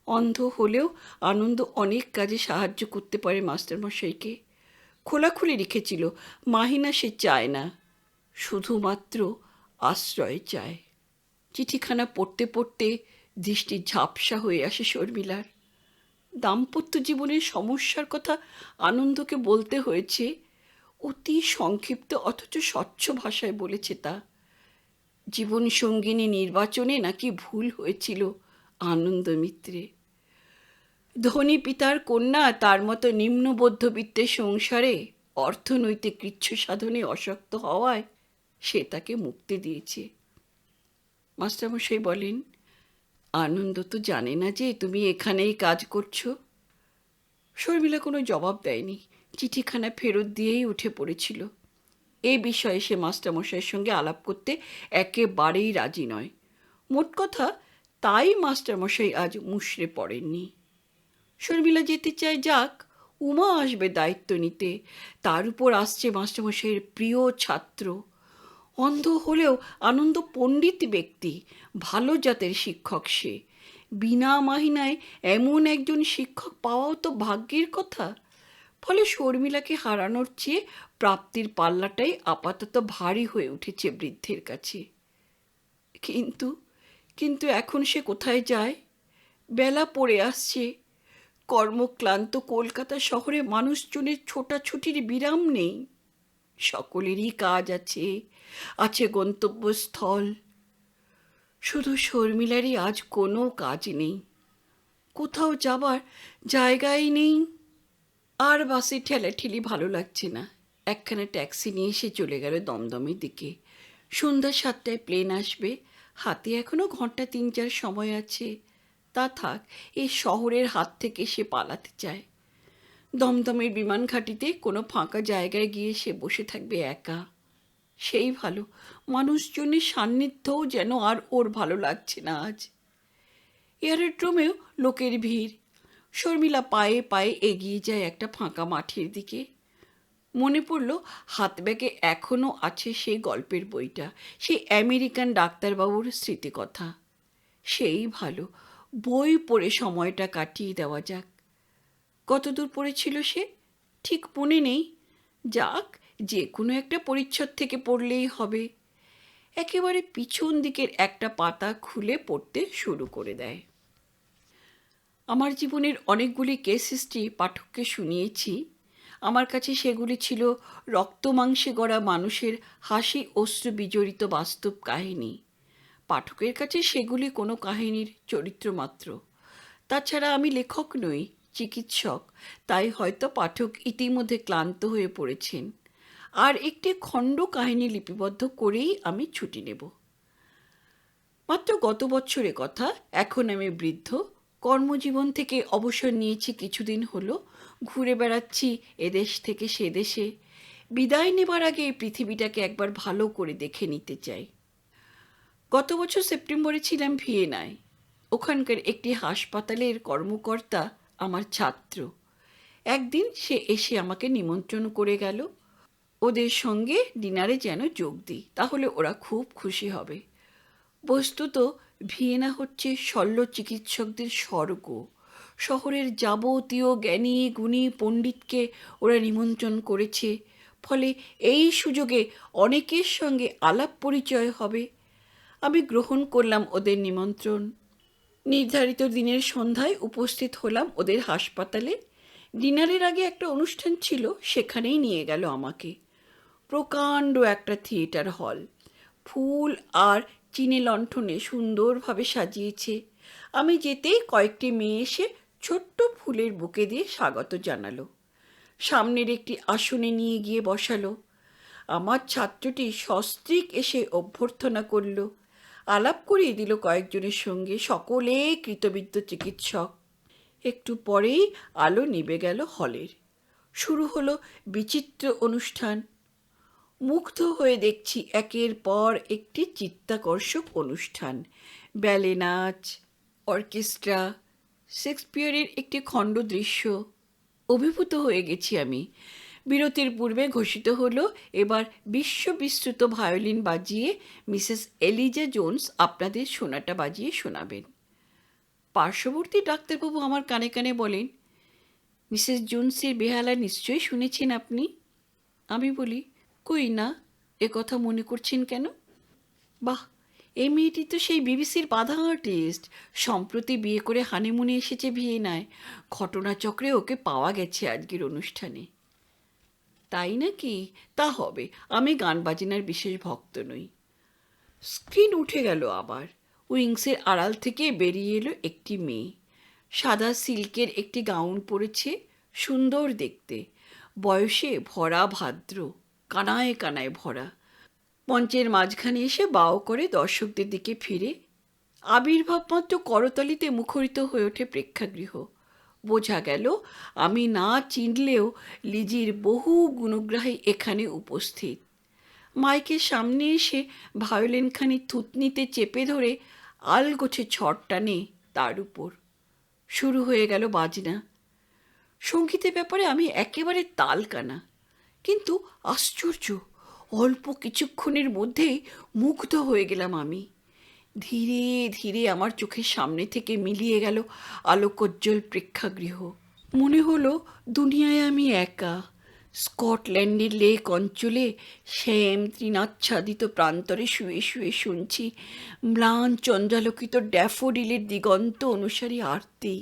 অন্ধ হলেও আনন্দ অনেক কাজে সাহায্য করতে পারে মাস্টারমশাইকে। খোলাখুলি লিখেছিল, মাহিনা সে চায় না, শুধুমাত্র আশ্রয় চায়। চিঠিখানা পড়তে পড়তে দৃষ্টি ঝাপসা হয়ে আসে শর্মিলার। দাম্পত্য জীবনের সমস্যার কথা আনন্দকে বলতে হয়েছে। অতি সংক্ষিপ্ত অথচ স্বচ্ছ ভাষায় বলেছে তা। জীবন সঙ্গিনী নির্বাচনে নাকি ভুল হয়েছিল আনন্দ মিত্রে। ধনী পিতার কন্যা তার মতো নিম্ন মধ্যবিত্তের সংসারে অর্থনৈতিক কৃচ্ছ সাধনে অশক্ত হওয়ায় সে তাকে মুক্তি দিয়েছে। মাস্টারমশাই বলেন, আনন্দ তো জানে না যে তুমি এখানেই কাজ করছো। শর্মিলা কোনো জবাব দেয়নি, চিঠিখানা ফেরত দিয়েই উঠে পড়েছিল। এ বিষয়ে সে মাস্টারমশাইয়ের সঙ্গে আলাপ করতে একেবারেই রাজি নয়। মোট কথা, তাই মাস্টারমশাই আজ মুষড়ে পড়েননি। শর্মিলা যেতে চায় যাক, উমা আসবে দায়িত্ব নিতে। তার উপর আসছে মাস্টারমশাইয়ের প্রিয় ছাত্র। অন্ধ হলেও আনন্দ পণ্ডিত ব্যক্তি, ভালো জাতের শিক্ষক সে। বিনা মাহিনায় এমন একজন শিক্ষক পাওয়াও তো ভাগ্যের কথা। ফলে শর্মিলাকে হারানোর চেয়ে প্রাপ্তির পাল্লাটাই আপাতত ভারী হয়ে উঠেছে বৃদ্ধের কাছে। কিন্তু কিন্তু এখন সে কোথায় যায়? বেলা পড়ে আসছে। কর্মক্লান্ত কলকাতা শহরে মানুষজনের ছোটাছুটির বিরাম নেই। সকলেরই কাজ আছে, আছে গন্তব্যস্থল। শুধু শর্মিলারই আজ কোনো কাজ নেই, কোথাও যাবার জায়গাই নেই। আর বাসে ঠেলাঠেলি ভালো লাগছে না। একখানা ট্যাক্সি নিয়ে সে চলে গেল দমদমের দিকে। সন্ধ্যা 7টায় প্লেন আসবে। হাতে এখনো ঘন্টা 3-4 সময় আছে। তা থাক, এই শহরের হাত থেকে সে পালাতে চায়। দমদমের বিমান ঘাঁটিতে কোনো ফাঁকা জায়গায় গিয়ে সে বসে থাকবে একা। সেই ভালো, মানুষজনের সান্নিধ্যও যেন আর ওর ভালো লাগছে না আজ। এয়ারড্রোমেও লোকের ভিড়। শর্মিলা পায়ে পায়ে এগিয়ে যায় একটা ফাঁকা মাঠের দিকে। মনে পড়ল হাত ব্যাগে এখনও আছে সেই গল্পের বইটা, সেই আমেরিকান ডাক্তারবাবুর স্মৃতিকথা। সেই ভালো, বই পড়ে সময়টা কাটিয়ে দেওয়া যাক। কতদূর পড়েছিল সে ঠিক মনে নেই। যাক, যে কোনো একটা পরিচ্ছদ থেকে পড়লেই হবে। একেবারে পিছন দিকের একটা পাতা খুলে পড়তে শুরু করে দেয়। আমার জীবনের অনেকগুলি কেস হিস্ট্রি পাঠককে শুনিয়েছি। আমার কাছে সেগুলি ছিল রক্তমাংসে গড়া মানুষের হাসি অশ্রু বিজড়িত বাস্তব কাহিনী। পাঠকের কাছে সেগুলি কোনো কাহিনীর চরিত্র মাত্র। তাছাড়া আমি লেখক নই, চিকিৎসক। তাই হয়তো পাঠক ইতিমধ্যে ক্লান্ত হয়ে পড়েছেন। আর একটি খণ্ড কাহিনী লিপিবদ্ধ করেই আমি ছুটি নেব। মাত্র গত বছরের কথা। এখন আমি বৃদ্ধ, কর্মজীবন থেকে অবসর নিয়েছি কিছুদিন হলো, ঘুরে বেড়াচ্ছি এদেশ থেকে সে দেশে। বিদায় নেবার আগে এই পৃথিবীটাকে একবার ভালো করে দেখে নিতে চাই। গত বছর সেপ্টেম্বরে ছিলাম ভিয়েনায়। ওখানকার একটি হাসপাতালের কর্মকর্তা আমার ছাত্র। একদিন সে এসে আমাকে নিমন্ত্রণ করে গেল। ওদের সঙ্গে ডিনারে যেন যোগ দিই, তাহলে ওরা খুব খুশি হবে। বস্তুত ভিয়েনা হচ্ছে শল্য চিকিৎসকদের স্বর্গ। শহরের যাবতীয় জ্ঞানী গুণী পণ্ডিতকে ওরা নিমন্ত্রণ করেছে, ফলে এই সুযোগে অনেকের সঙ্গে আলাপ পরিচয় হবে। আমি গ্রহণ করলাম ওদের নিমন্ত্রণ। নির্ধারিত দিনের সন্ধ্যায় উপস্থিত হলাম ওদের হাসপাতালে। ডিনারের আগে একটা অনুষ্ঠান ছিল, সেখানেই নিয়ে গেল আমাকে। প্রকাণ্ড একটা থিয়েটার হল, ফুল আর চিনে লণ্ঠনে সুন্দরভাবে সাজিয়েছে। আমি যেতেই কয়েকটি মেয়ে এসে ছোট্ট ফুলের বুকে দিয়ে স্বাগত জানালো। সামনের একটি আসনে নিয়ে গিয়ে বসালো। আমার ছাত্রটি সস্ত্রীক এসে অভ্যর্থনা করল, আলাপ করিয়ে দিল কয়েকজনের সঙ্গে, সকলে কৃতবিদ্য চিকিৎসক। একটু পরেই আলো নিভে গেল হলের। শুরু হলো বিচিত্র অনুষ্ঠান। মুগ্ধ হয়ে দেখছি একের পর একটি চিত্তাকর্ষক অনুষ্ঠান। ব্যালে নাচ, অর্কেস্ট্রা, শেক্সপিয়ারের একটি খণ্ড দৃশ্য। অভিভূত হয়ে গেছি আমি। বিরতির পূর্বে ঘোষিত হলো, এবার বিশ্ববিশ্রুত ভায়োলিন বাজিয়ে মিসেস এলিজা জোন্স আপনাদের শোনাটা বাজিয়ে শোনাবেন। পার্শ্ববর্তী ডাক্তারবাবু আমার কানে কানে বলেন, মিসেস জোন্সের বেহালা নিশ্চয়ই শুনেছেন আপনি? আমি বলি, কই না, এ কথা মনে করছেন কেন? বাহ, এই মেয়েটি তো সেই বিবিসির বাঁধা আর্টিস্ট। সম্প্রতি বিয়ে করে হানিমুনে এসেছে ভিয়েনায়। ঘটনাচক্রে ওকে পাওয়া গেছে আজকের অনুষ্ঠানে। তাই নাকি? তা হবে, আমি গান বাজনার বিশেষ ভক্ত নই। স্ক্রিন উঠে গেল আবার। উইংসের আড়াল থেকে বেরিয়ে এলো একটি মেয়ে। সাদা সিল্কের একটি গাউন পরেছে, সুন্দর দেখতে। বয়সে ভরা ভাদ্র, কানায় কানায় ভরা। মঞ্চের মাঝখানে এসে বাও করে দর্শকদের দিকে ফিরে। আবির্ভাব মাত্র করতালিতে মুখরিত হয়ে ওঠে প্রেক্ষাগৃহ। বোঝা গেল আমি না চিনলেও লিজির বহু গুণগ্রাহী এখানে উপস্থিত। মাইকের সামনে এসে ভায়োলিনখানি থুতনিতে চেপে ধরে আলগোছে ছড় টানে তার উপর। শুরু হয়ে গেল বাজনা। সঙ্গীতের ব্যাপারে আমি একেবারে তালকানা, কিন্তু আশ্চর্য, অল্প কিছুক্ষণের মধ্যেই মুগ্ধ হয়ে গেলাম আমি। ধীরে ধীরে আমার চোখের সামনে থেকে মিলিয়ে গেল আলোকোজ্জ্বল প্রেক্ষাগৃহ। মনে হলো দুনিয়ায় আমি একা। স্কটল্যান্ডের লেক অঞ্চলে শ্যাম তৃণাচ্ছাদিত প্রান্তরে শুয়ে শুয়ে শুনছি ম্লান চন্দ্রালোকিত ড্যাফোডিলের দিগন্ত অনুসারী আরতি।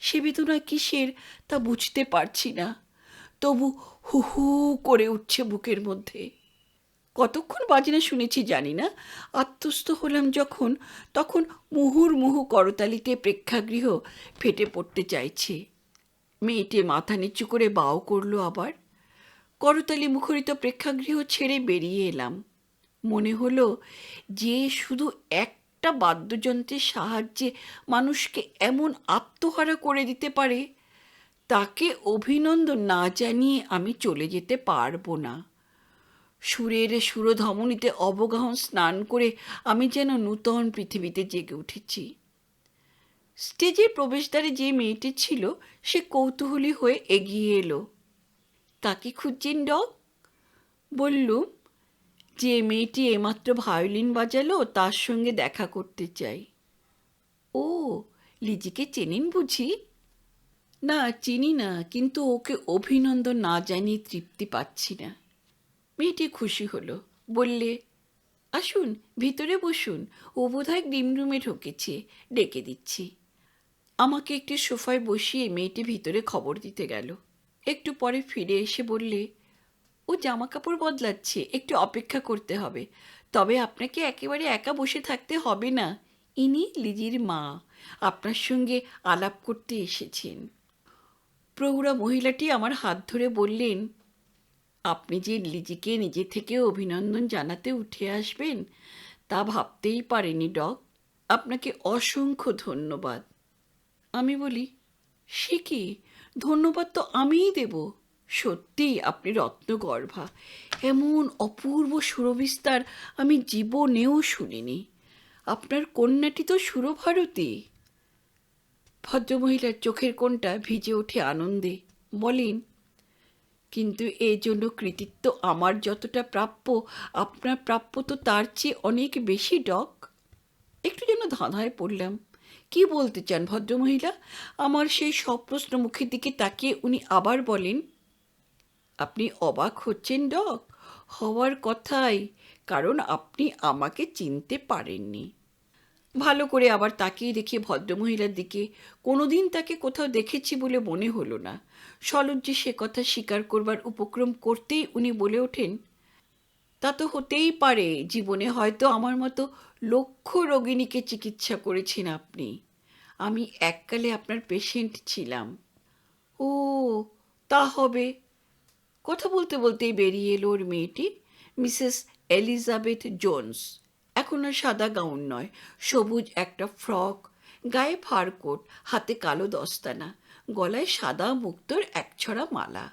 সে বেদনা কিসের তা বুঝতে পারছি না, তবু হু হু করে উঠছে বুকের মধ্যে। কতক্ষণ বাজনা শুনেছি জানি না। আত্মস্থ হলাম যখন, তখন মুহুর্মুহু করতালিতে প্রেক্ষাগৃহ ফেটে পড়তে চাইছে। মেয়েটি মাথা নিচু করে বাও করলো আবার। করতালি মুখরিত প্রেক্ষাগৃহ ছেড়ে বেরিয়ে এলাম। মনে হলো যে শুধু একটা বাদ্যযন্ত্রের সাহায্যে মানুষকে এমন আত্মহারা করে দিতে পারে, তাকে অভিনন্দন না জানিয়ে আমি চলে যেতে পারবো না। সুরের সুরধমনীতে অবগাহন স্নান করে আমি যেন নূতন পৃথিবীতে জেগে উঠেছি। স্টেজের প্রবেশদ্বারে যে মেয়েটি ছিল, সে কৌতূহলী হয়ে এগিয়ে এলো। কাকে খুঁজছেন ডগ? বললুম, যে মেয়েটি এইমাত্র ভায়োলিন বাজালো তার সঙ্গে দেখা করতে চাই। ও, লিজিকে চেনেন বুঝি? না, চিনি না, কিন্তু ওকে অভিনন্দন না জানিয়ে তৃপ্তি পাচ্ছি না। মেয়েটি খুশি হলো, বললে, আসুন ভিতরে বসুন, ও বোধহয় গ্রিন রুমে ঢুকেছে, ডেকে দিচ্ছি। আমাকে একটি সোফায় বসিয়ে মেয়েটি ভিতরে খবর দিতে গেল। একটু পরে ফিরে এসে বললে, ও জামা কাপড় বদলাচ্ছে, একটু অপেক্ষা করতে হবে। তবে আপনাকে একেবারে একা বসে থাকতে হবে না, ইনি লিজির মা, আপনার সঙ্গে আলাপ করতে এসেছেন। প্রৌঢ়া মহিলাটি আমার হাত ধরে বললেন, আপনি যে লিজিকে নিজে থেকে অভিনন্দন জানাতে উঠে আসবেন তা ভাবতেই পারেনি ডগ। আপনাকে অসংখ্য ধন্যবাদ। আমি বলি, সে কি, ধন্যবাদ তো আমিই দেব। সত্যিই আপনি রত্নগর্ভা। এমন অপূর্ব সুরবিস্তার আমি জীবনেও শুনিনি। আপনার কন্যাটি তো সুরভারতী। ভদ্রমহিলার চোখের কোণটা ভিজে ওঠে আনন্দে। বলেন, কিন্তু এই জন্য কৃতিত্ব আমার যতটা প্রাপ্য, আপনার প্রাপ্য তো তার চেয়ে অনেক বেশি, ডক। একটু যেন ধাঁধায় পড়লাম। কি বলতে চান ভদ্রমহিলা? আমার সেই সপ্রশ্ন মুখের দিকে তাকিয়ে উনি আবার বলেন, আপনি অবাক হচ্ছেন, ডক? হওয়ার কথাই, কারণ আপনি আমাকে চিনতে পারেননি। ভালো করে আবার তাকিয়ে দেখি ভদ্রমহিলার দিকে। কোনোদিন তাকে কোথাও দেখেছি বলে মনে হলো না। সলজ্জে সে কথা স্বীকার করবার উপক্রম করতেই উনি বলে ওঠেন, তা তো হতেই পারে। জীবনে হয়তো আমার মতো লক্ষ রোগিণীকে চিকিৎসা করেছেন আপনি। আমি এককালে আপনার পেশেন্ট ছিলাম। ও, তা হবে। কথা বলতে বলতেই বেরিয়ে এলো ওর মেয়েটি, মিসেস এলিজাবেথ জোন্স। এখন আর সাদা গাউন নয়, সবুজ একটা ফ্রক, গায়ে ফারকোট, হাতে কালো দস্তানা, গলায় সাদা মুক্তোর একছড়া মালা,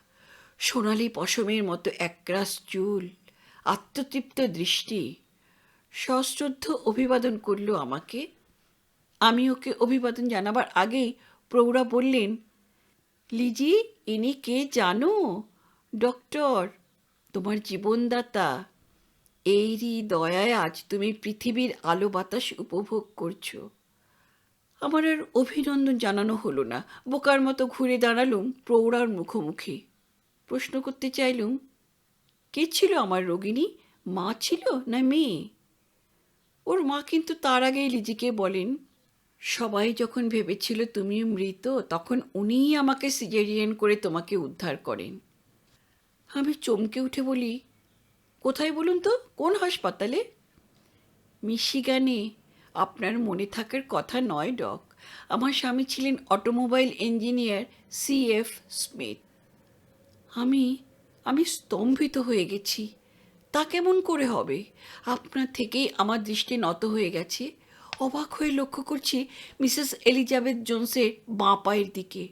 সোনালি পশমের মতো একরাশ চুল, আত্মতৃপ্ত দৃষ্টি। সশ্রদ্ধ অভিবাদন করল আমাকে। আমি ওকে অভিবাদন জানাবার আগেই প্রৌঢ়া বললেন, লিজি, ইনি কে জানো? ডক্টর, তোমার জীবনদাতা। এরই দয়ায় আজ তুমি পৃথিবীর আলো বাতাস উপভোগ করছো। আমার আর অভিনন্দন জানানো হলো না। বোকার মতো ঘুরে দাঁড়ালুম প্রৌঢ়ার মুখোমুখি। প্রশ্ন করতে চাইলুম, কে ছিল আমার রোগিণী? মা ছিল না মেয়ে? ওর মা কিন্তু তার আগেই লিজিকে বলেন, সবাই যখন ভেবেছিল তুমি মৃত, তখন উনিই আমাকে সিজারিয়ান করে তোমাকে উদ্ধার করেন। আমি চমকে উঠে বলি, কোথায় বলুন তো, কোন হাসপাতালে? মিশিগানে। আপনার মনে থাকার কথা নয়, ডক। আমার স্বামী ছিলেন অটোমোবাইল ইঞ্জিনিয়ার C.F. স্মিথ। আমি আমি স্তম্ভিত হয়ে গেছি। তা কেমন করে হবে? আপনার থেকেই আমার দৃষ্টি নত হয়ে গেছে। অবাক হয়ে লক্ষ্য করছি মিসেস এলিজাবেথ জোন্সের বাঁ পায়ের দিকে।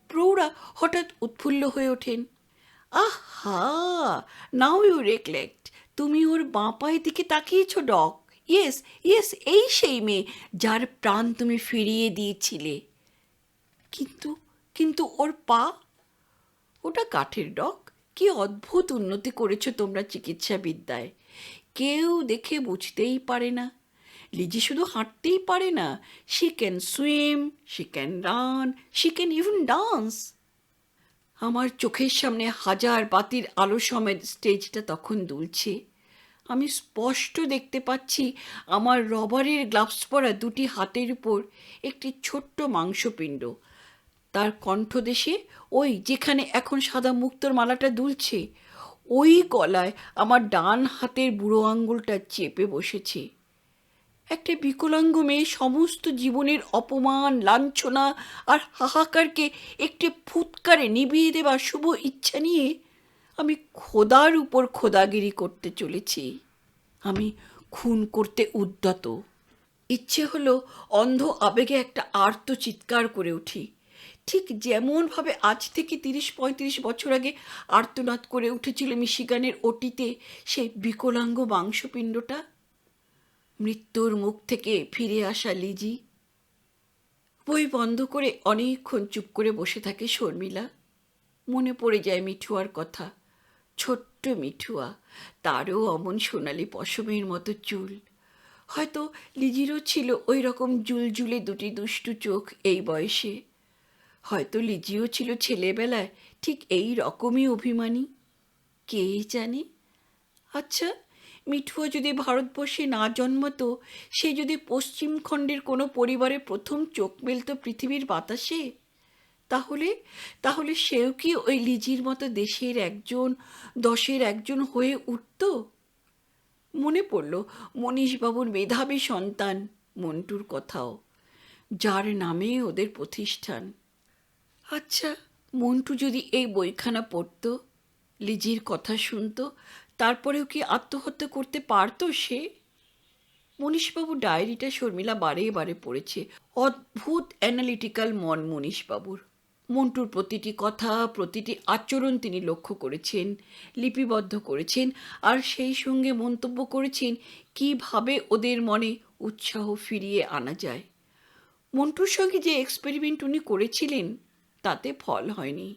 প্রৌঢ়া হঠাৎ উৎফুল্ল হয়ে ওঠেন। আহা, নাও ইউ রেকলেক্ট। তুমি ওর বাঁ পায়ের দিকে তাকিয়েছ, ডক। ইয়েস ইয়েস, এই সেই মেয়ে যার প্রাণ তুমি ফিরিয়ে দিয়েছিলে। কিন্তু কিন্তু ওর পা? ওটা কাঠের, ডক। কি অদ্ভুত উন্নতি করেছো তোমরা চিকিৎসা বিদ্যায়। কেউ দেখে বুঝতেই পারে না। লিজি শুধু হাঁটতেই পারে না, she can swim, she can run, she can even dance. আমার চোখের সামনে হাজার বাতির আলো সমেত স্টেজটা তখন দুলছে। আমি স্পষ্ট দেখতে পাচ্ছি আমার রবারের গ্লাভস পরা দুটি হাতের উপর একটি ছোট্ট মাংসপিণ্ড। তার কণ্ঠদেশে, ওই যেখানে এখন সাদা মুক্তোর মালাটা দুলছে, ওই গলায় আমার ডান হাতের বুড়ো আঙুলটা চেপে বসেছে। একটা বিকলাঙ্গ মেয়ে সমস্ত জীবনের অপমান, লাঞ্ছনা আর হাহাকারকে একটি ফুৎকারে নিভিয়ে দেবার শুভ ইচ্ছা নিয়ে আমি খোদার উপর খোদাগিরি করতে চলেছি। আমি খুন করতে উদ্যত। ইচ্ছে হলো অন্ধ আবেগে একটা আর্ত চিৎকার করে উঠি, ঠিক যেমনভাবে আজ থেকে 30-35 বছর আগে আর্তনাদ করে উঠেছিল মিশিগানের ওটিতে সেই বিকলাঙ্গ মাংসপিণ্ডটা। মৃত্যুর মুখ থেকে ফিরে আসা লিজি। বই বন্ধ করে অনেকক্ষণ চুপ করে বসে থাকে শর্মিলা। মনে পড়ে যায় মিঠুয়ার কথা। ছোট্ট মিঠুয়া, তারও অমন সোনালি পশমের মতো চুল। হয়তো লিজিরও ছিল ওই রকম জুলজুলে দুটি দুষ্টু চোখ এই বয়সে। হয়তো লিজিও ছিল ছেলেবেলায় ঠিক এই রকমই অভিমানী। কে জানে? আচ্ছা, মিঠুয়া যদি ভারতবর্ষে না জন্মতো, সে যদি পশ্চিমখণ্ডের কোনো পরিবারে প্রথম চোখ মেলত পৃথিবীর বাতাসে, তাহলে তাহলে সেও কি ওই লিজির মতো দেশের একজন, দশের একজন হয়ে উঠত? মনে পড়ল মনীশবাবুর মেধাবী সন্তান মন্টুর কথাও, যার নামে ওদের প্রতিষ্ঠান। আচ্ছা, মন্টু যদি এই বইখানা পড়ত, লিজির কথা শুনত, তারপরেও কি আত্মহত্যা করতে পারত সে? মনীশবাবু ডায়েরিটা শর্মিলা বারে বারে পড়েছে। অদ্ভুত অ্যানালিটিক্যাল মন মনীশবাবুর। মন্টুর প্রতিটি কথা, প্রতিটি আচরণ তিনি লক্ষ্য করেছেন, লিপিবদ্ধ করেছেন, আর সেই সঙ্গে মন্তব্য করেছেন কিভাবে ওদের মনে উৎসাহ ফিরিয়ে আনা যায়। মন্টুর সঙ্গে যে এক্সপেরিমেন্ট উনি করেছিলেন তাতে ফল হয়নি।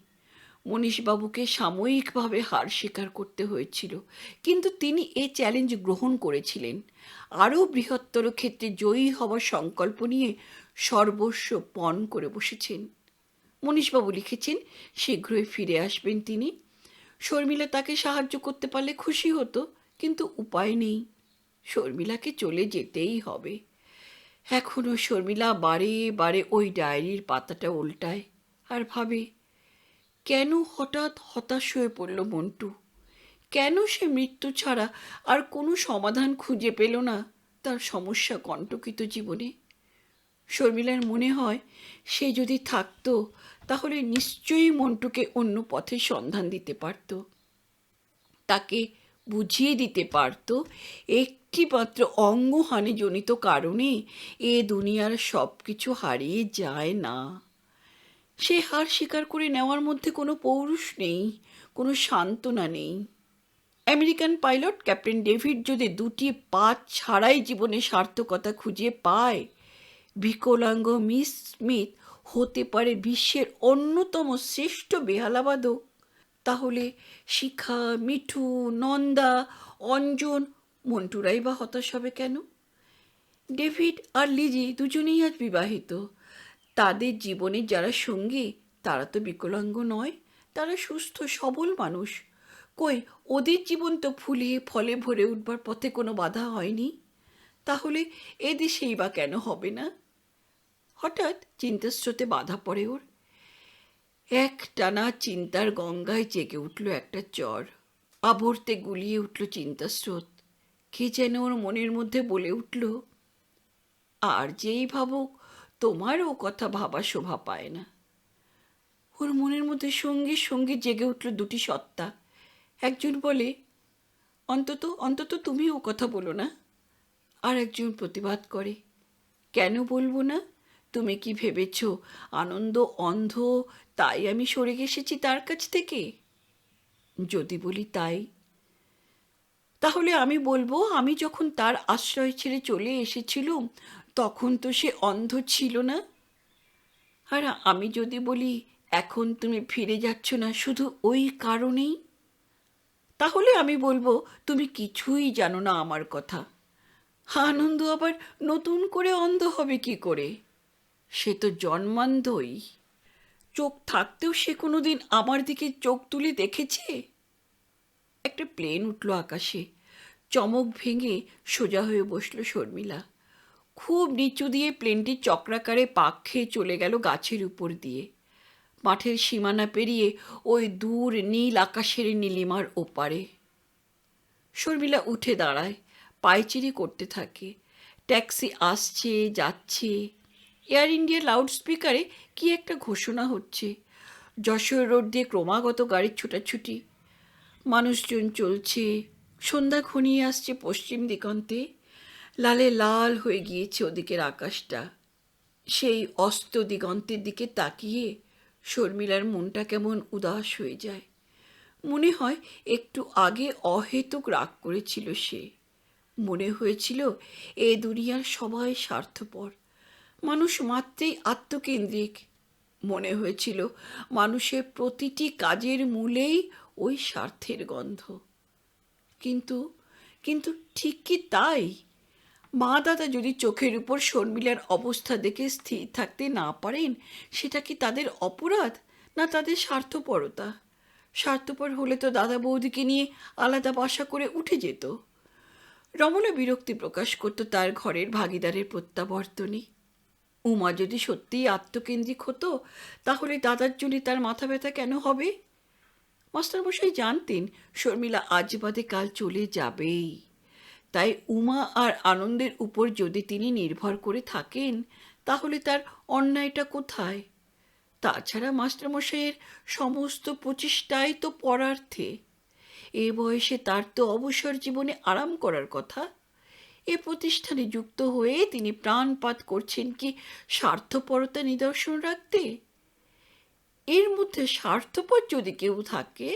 মনীশবাবুকে সাময়িকভাবে হার স্বীকার করতে হয়েছিল, কিন্তু তিনি এই চ্যালেঞ্জ গ্রহণ করেছিলেন। আরও বৃহত্তর ক্ষেত্রে জয়ী হওয়ার সংকল্প নিয়ে সর্বস্ব পণ করে বসেছেন। মনীশবাবু লিখেছেন শীঘ্রই ফিরে আসবেন তিনি। শর্মিলা তাকে সাহায্য করতে পারলে খুশি হতো, কিন্তু উপায় নেই। শর্মিলাকে চলে যেতেই হবে। এখনও শর্মিলা বারে বারে ওই ডায়েরির পাতাটা উল্টায় আর ভাবে, কেন হঠাৎ হতাশ হয়ে পড়ল মন্টু? কেন সে মৃত্যু ছাড়া আর কোনো সমাধান খুঁজে পেল না তার সমস্যা কণ্টকিত জীবনে? শর্মিলার মনে হয় সে যদি থাকতো তাহলে নিশ্চয়ই মন্টুকে অন্য পথে সন্ধান দিতে পারত, তাকে বুঝিয়ে দিতে পারত একটি মাত্র অঙ্গহানিজনিত কারণে এ দুনিয়ার সব কিছু হারিয়ে যায় না। সে হার স্বীকার করে নেওয়ার মধ্যে কোনো পৌরুষ নেই, কোনো সান্ত্বনা নেই। আমেরিকান পাইলট ক্যাপ্টেন ডেভিড যদি দুটি পা ছাড়াই জীবনে সার্থকতা খুঁজে পায়, বিকলাঙ্গ মিস স্মিথ হতে পারে বিশ্বের অন্যতম শ্রেষ্ঠ বেহালাবাদক, তাহলে শিখা, মিঠু, নন্দা, অঞ্জন, মন্টুরাই বা হতাশ হবে কেন? ডেভিড আর লিজি দুজনেই আজ বিবাহিত। তাদের জীবনে যারা সঙ্গী তারা তো বিকলাঙ্গ নয়, তারা সুস্থ সবল মানুষ। কই ওদের জীবন তো ফুলিয়ে ফলে ভরে উঠবার পথে কোনো বাধা হয়নি। তাহলে এদেশেই বা কেন হবে না? হঠাৎ চিন্তাস্রোতে বাধা পড়ে ওর। এক টানা চিন্তার গঙ্গায় জেগে উঠল একটা চর। আবর্তে গুলিয়ে উঠল চিন্তাস্রোত। কে যেন ওর মনের মধ্যে বলে উঠল, আর যেই ভাবুক তোমার ও কথা ভাবা শোভা পায় না। ওর মনের মধ্যে সঙ্গে সঙ্গে জেগে উঠল দুটি সত্তা। একজন বলে, অন্তত অন্তত তুমি ও কথা বলো না। আর একজন প্রতিবাদ করে, কেন বলবো না? তুমি কি ভেবেছ আনন্দ অন্ধ তাই আমি সরে এসেছি তার কাছ থেকে? যদি বলি তাই, তাহলে আমি বলবো আমি যখন তার আশ্রয় ছেড়ে চলে এসেছিলুম তখন তো সে অন্ধ ছিল না। আর আমি যদি বলি এখন তুমি ফিরে যাচ্ছ না শুধু ওই কারণেই, তাহলে আমি বলবো তুমি কিছুই জানো না আমার কথা। আনন্দ আবার নতুন করে অন্ধ হবে কি করে? সে তো জন্মান্ধই। চোখ থাকতেও সে কোনোদিন আমার দিকে চোখ তুলে দেখেছে? একটা প্লেন উঠল আকাশে। চমক ভেঙে সোজা হয়ে বসল শর্মিলা। খুব নিচু দিয়ে প্লেনটি চক্রাকারে পাক খেয়ে চলে গেল গাছের উপর দিয়ে, মাঠের সীমানা পেরিয়ে ওই দূর নীল আকাশের নীলিমার ওপারে। শর্মিলা উঠে দাঁড়ায়, পায়চিরি করতে থাকে। ট্যাক্সি আসছে যাচ্ছে। এয়ার ইন্ডিয়া লাউডস্পিকারে কি একটা ঘোষণা হচ্ছে। যশোর রোড দিয়ে ক্রমাগত গাড়ির ছোটাছুটি। মানুষজন চলছে। সন্ধ্যা ঘনিয়ে আসছে পশ্চিম দিগন্তে। লালে লাল হয়ে গিয়েছে ওদিকের আকাশটা। সেই অস্ত দিগন্তের দিকে তাকিয়ে শর্মিলার মনটা কেমন উদাস হয়ে যায়। মনে হয় একটু আগে অহেতুক রাগ করেছিল সে। মনে হয়েছিল এ দুনিয়ার সবাই স্বার্থপর, মানুষ মাত্রেই আত্মকেন্দ্রিক। মনে হয়েছিল মানুষের প্রতিটি কাজের মূলেই ওই স্বার্থের গন্ধ। কিন্তু কিন্তু ঠিক কি তাই? মা দাদা যদি চোখের উপর শর্মিলার অবস্থা দেখে স্থির থাকতে না পারেন, সেটা কি তাদের অপরাধ না তাদের স্বার্থপরতা? স্বার্থপর হলে তো দাদা বৌদিকে নিয়ে আলাদা বাসা করে উঠে যেত। রমলা বিরক্তি প্রকাশ করত তার ঘরের ভাগিদারের প্রত্যাবর্তনে। উমা যদি সত্যিই আত্মকেন্দ্রিক হতো তাহলে দাদার জন্য তার মাথা ব্যথা কেন হবে? মাস্টারমশাই জানতেন শর্মিলা আজ বাদে কাল চলে যাবেই। তাই উমা আর আনন্দের উপর যদি তিনি নির্ভর করে থাকেন তাহলে তার অন্যায়টা কোথায়? তাছাড়া মাস্টারমশাইয়ের সমস্ত প্রচেষ্টাই তো পরার্থে। এ বয়সে তার তো অবসর জীবনে আরাম করার কথা। এ প্রতিষ্ঠানে যুক্ত হয়ে তিনি প্রাণপাত করছেন কি স্বার্থপরতা নিদর্শন রাখতে? এর মধ্যে স্বার্থপর যদি কেউ থাকে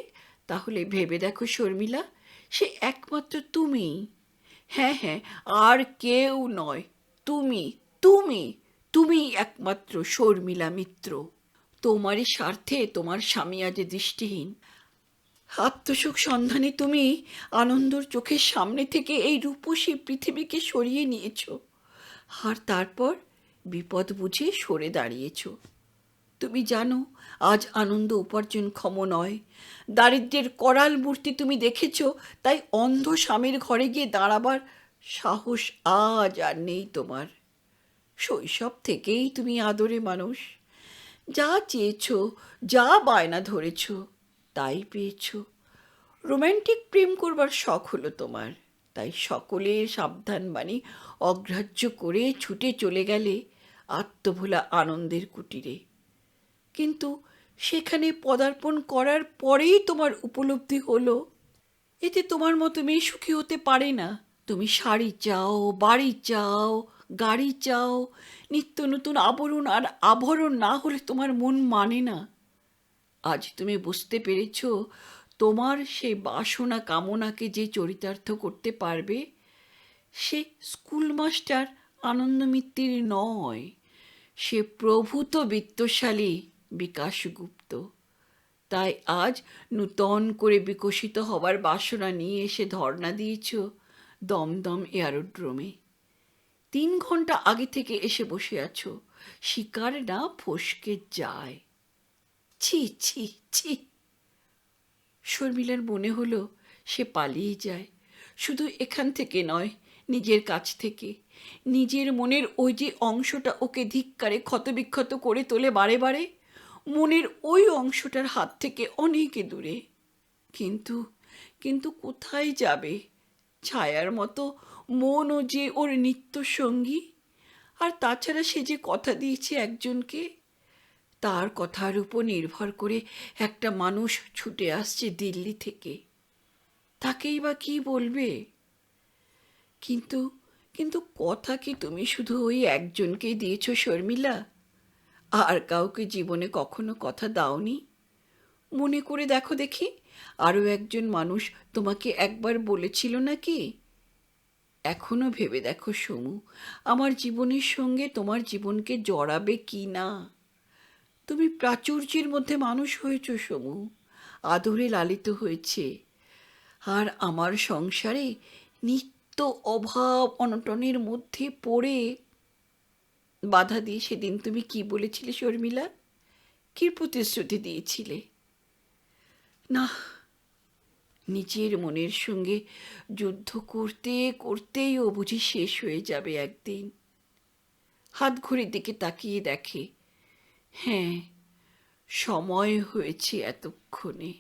তাহলে ভেবে দেখো শর্মিলা, সে একমাত্র তুমি। হ্যাঁ হ্যাঁ, আর কেউ নয়, তুমি তুমি তুমি একমাত্র শর্মিলা মিত্র। তোমারই স্বার্থে তোমার স্বামী আজ দৃষ্টিহীন। আত্মসুখ সন্ধানে তুমি আনন্দর চোখের সামনে থেকে এই রূপসী পৃথিবীকে সরিয়ে নিয়েছ, আর তারপর বিপদ বুঝে সরে দাঁড়িয়েছ। তুমি জানো আজ আনন্দ উপার্জনক্ষম নয়। দারিদ্র্যের করাল মূর্তি তুমি দেখেছ, তাই অন্ধ স্বামীর ঘরে গিয়ে দাঁড়াবার সাহস আজ আর নেই তোমার। শৈশব থেকেই তুমি আদরে মানুষ, যা চেয়েছ, যা বায়না ধরেছ, তাই পেয়েছ। রোম্যান্টিক প্রেম করবার শখ হলো তোমার, তাই সকলের সাবধানবাণী অগ্রাহ্য করে ছুটে চলে গেলে আত্মভোলা আনন্দের কুটিরে। কিন্তু সেখানে পদার্পণ করার পরেই তোমার উপলব্ধি হলো এতে তোমার মতো মেয়ে সুখী হতে পারে না। তুমি শাড়ি চাও, বাড়ি চাও, গাড়ি চাও, নিত্য নতুন আবরণ আর আভরণ না হলে তোমার মন মানে না। আজ তুমি বুঝতে পেরেছ তোমার সেই বাসনা কামনাকে যে চরিতার্থ করতে পারবে সে স্কুল মাস্টার আনন্দ মিত্তির নয়, সে প্রভূত বিত্তশালী বিকাশগুপ্ত। তাই আজ নূতন করে বিকশিত হবার বাসনা নিয়ে এসে ধর্ণা দিয়েছ দমদম এয়ারোড্রোমে। 3 ঘন্টা আগে থেকে এসে বসে আছো, শিকার না ফসকে যায়। ছি ছি ছি। শর্মিলার মনে হলো সে পালিয়ে যায়, শুধু এখান থেকে নয়, নিজের কাছ থেকে। নিজের মনের ওই যে অংশটা ওকে ধিক্কারে ক্ষতবিক্ষত করে তোলে বারে বারে, মনের ওই অংশটার হাত থেকে অনেক দূরে। কিন্তু কিন্তু কোথায় যাবে? ছায়ার মতো মনও যে ওর নিত্য সঙ্গী। আর তাছাড়া সে যে কথা দিয়েছে একজনকে, তার কথার উপর নির্ভর করে একটা মানুষ ছুটে আসছে দিল্লি থেকে, তাকেই বা কি বলবে? কিন্তু কিন্তু কথা কি তুমি শুধু ওই একজনকেই দিয়েছ শর্মিলা? আর কাউকে জীবনে কখনো কথা দাওনি? মনে করে দেখো দেখি, আরও একজন মানুষ তোমাকে একবার বলেছিল নাকি? এখনো ভেবে দেখো সমু, আমার জীবনের সঙ্গে তোমার জীবনকে জড়াবে কি না? তুমি প্রাচুর্যের মধ্যে মানুষ হয়েছ সমু, আদরে লালিত হয়েছে। আর আমার সংসারে নিত্য অভাব অনটনের মধ্যে পড়ে বাধা দিয়ে সেদিন তুমি কি বলেছিলে শর্মিলা? কি প্রতিশ্রুতি দিয়েছিলে? না, নিজের মনের সঙ্গে যুদ্ধ করতে করতেই ও বুঝি শেষ হয়ে যাবে একদিন। হাত ঘড়ির দিকে তাকিয়ে দেখে, হ্যাঁ, সময় হয়েছে এতক্ষণে।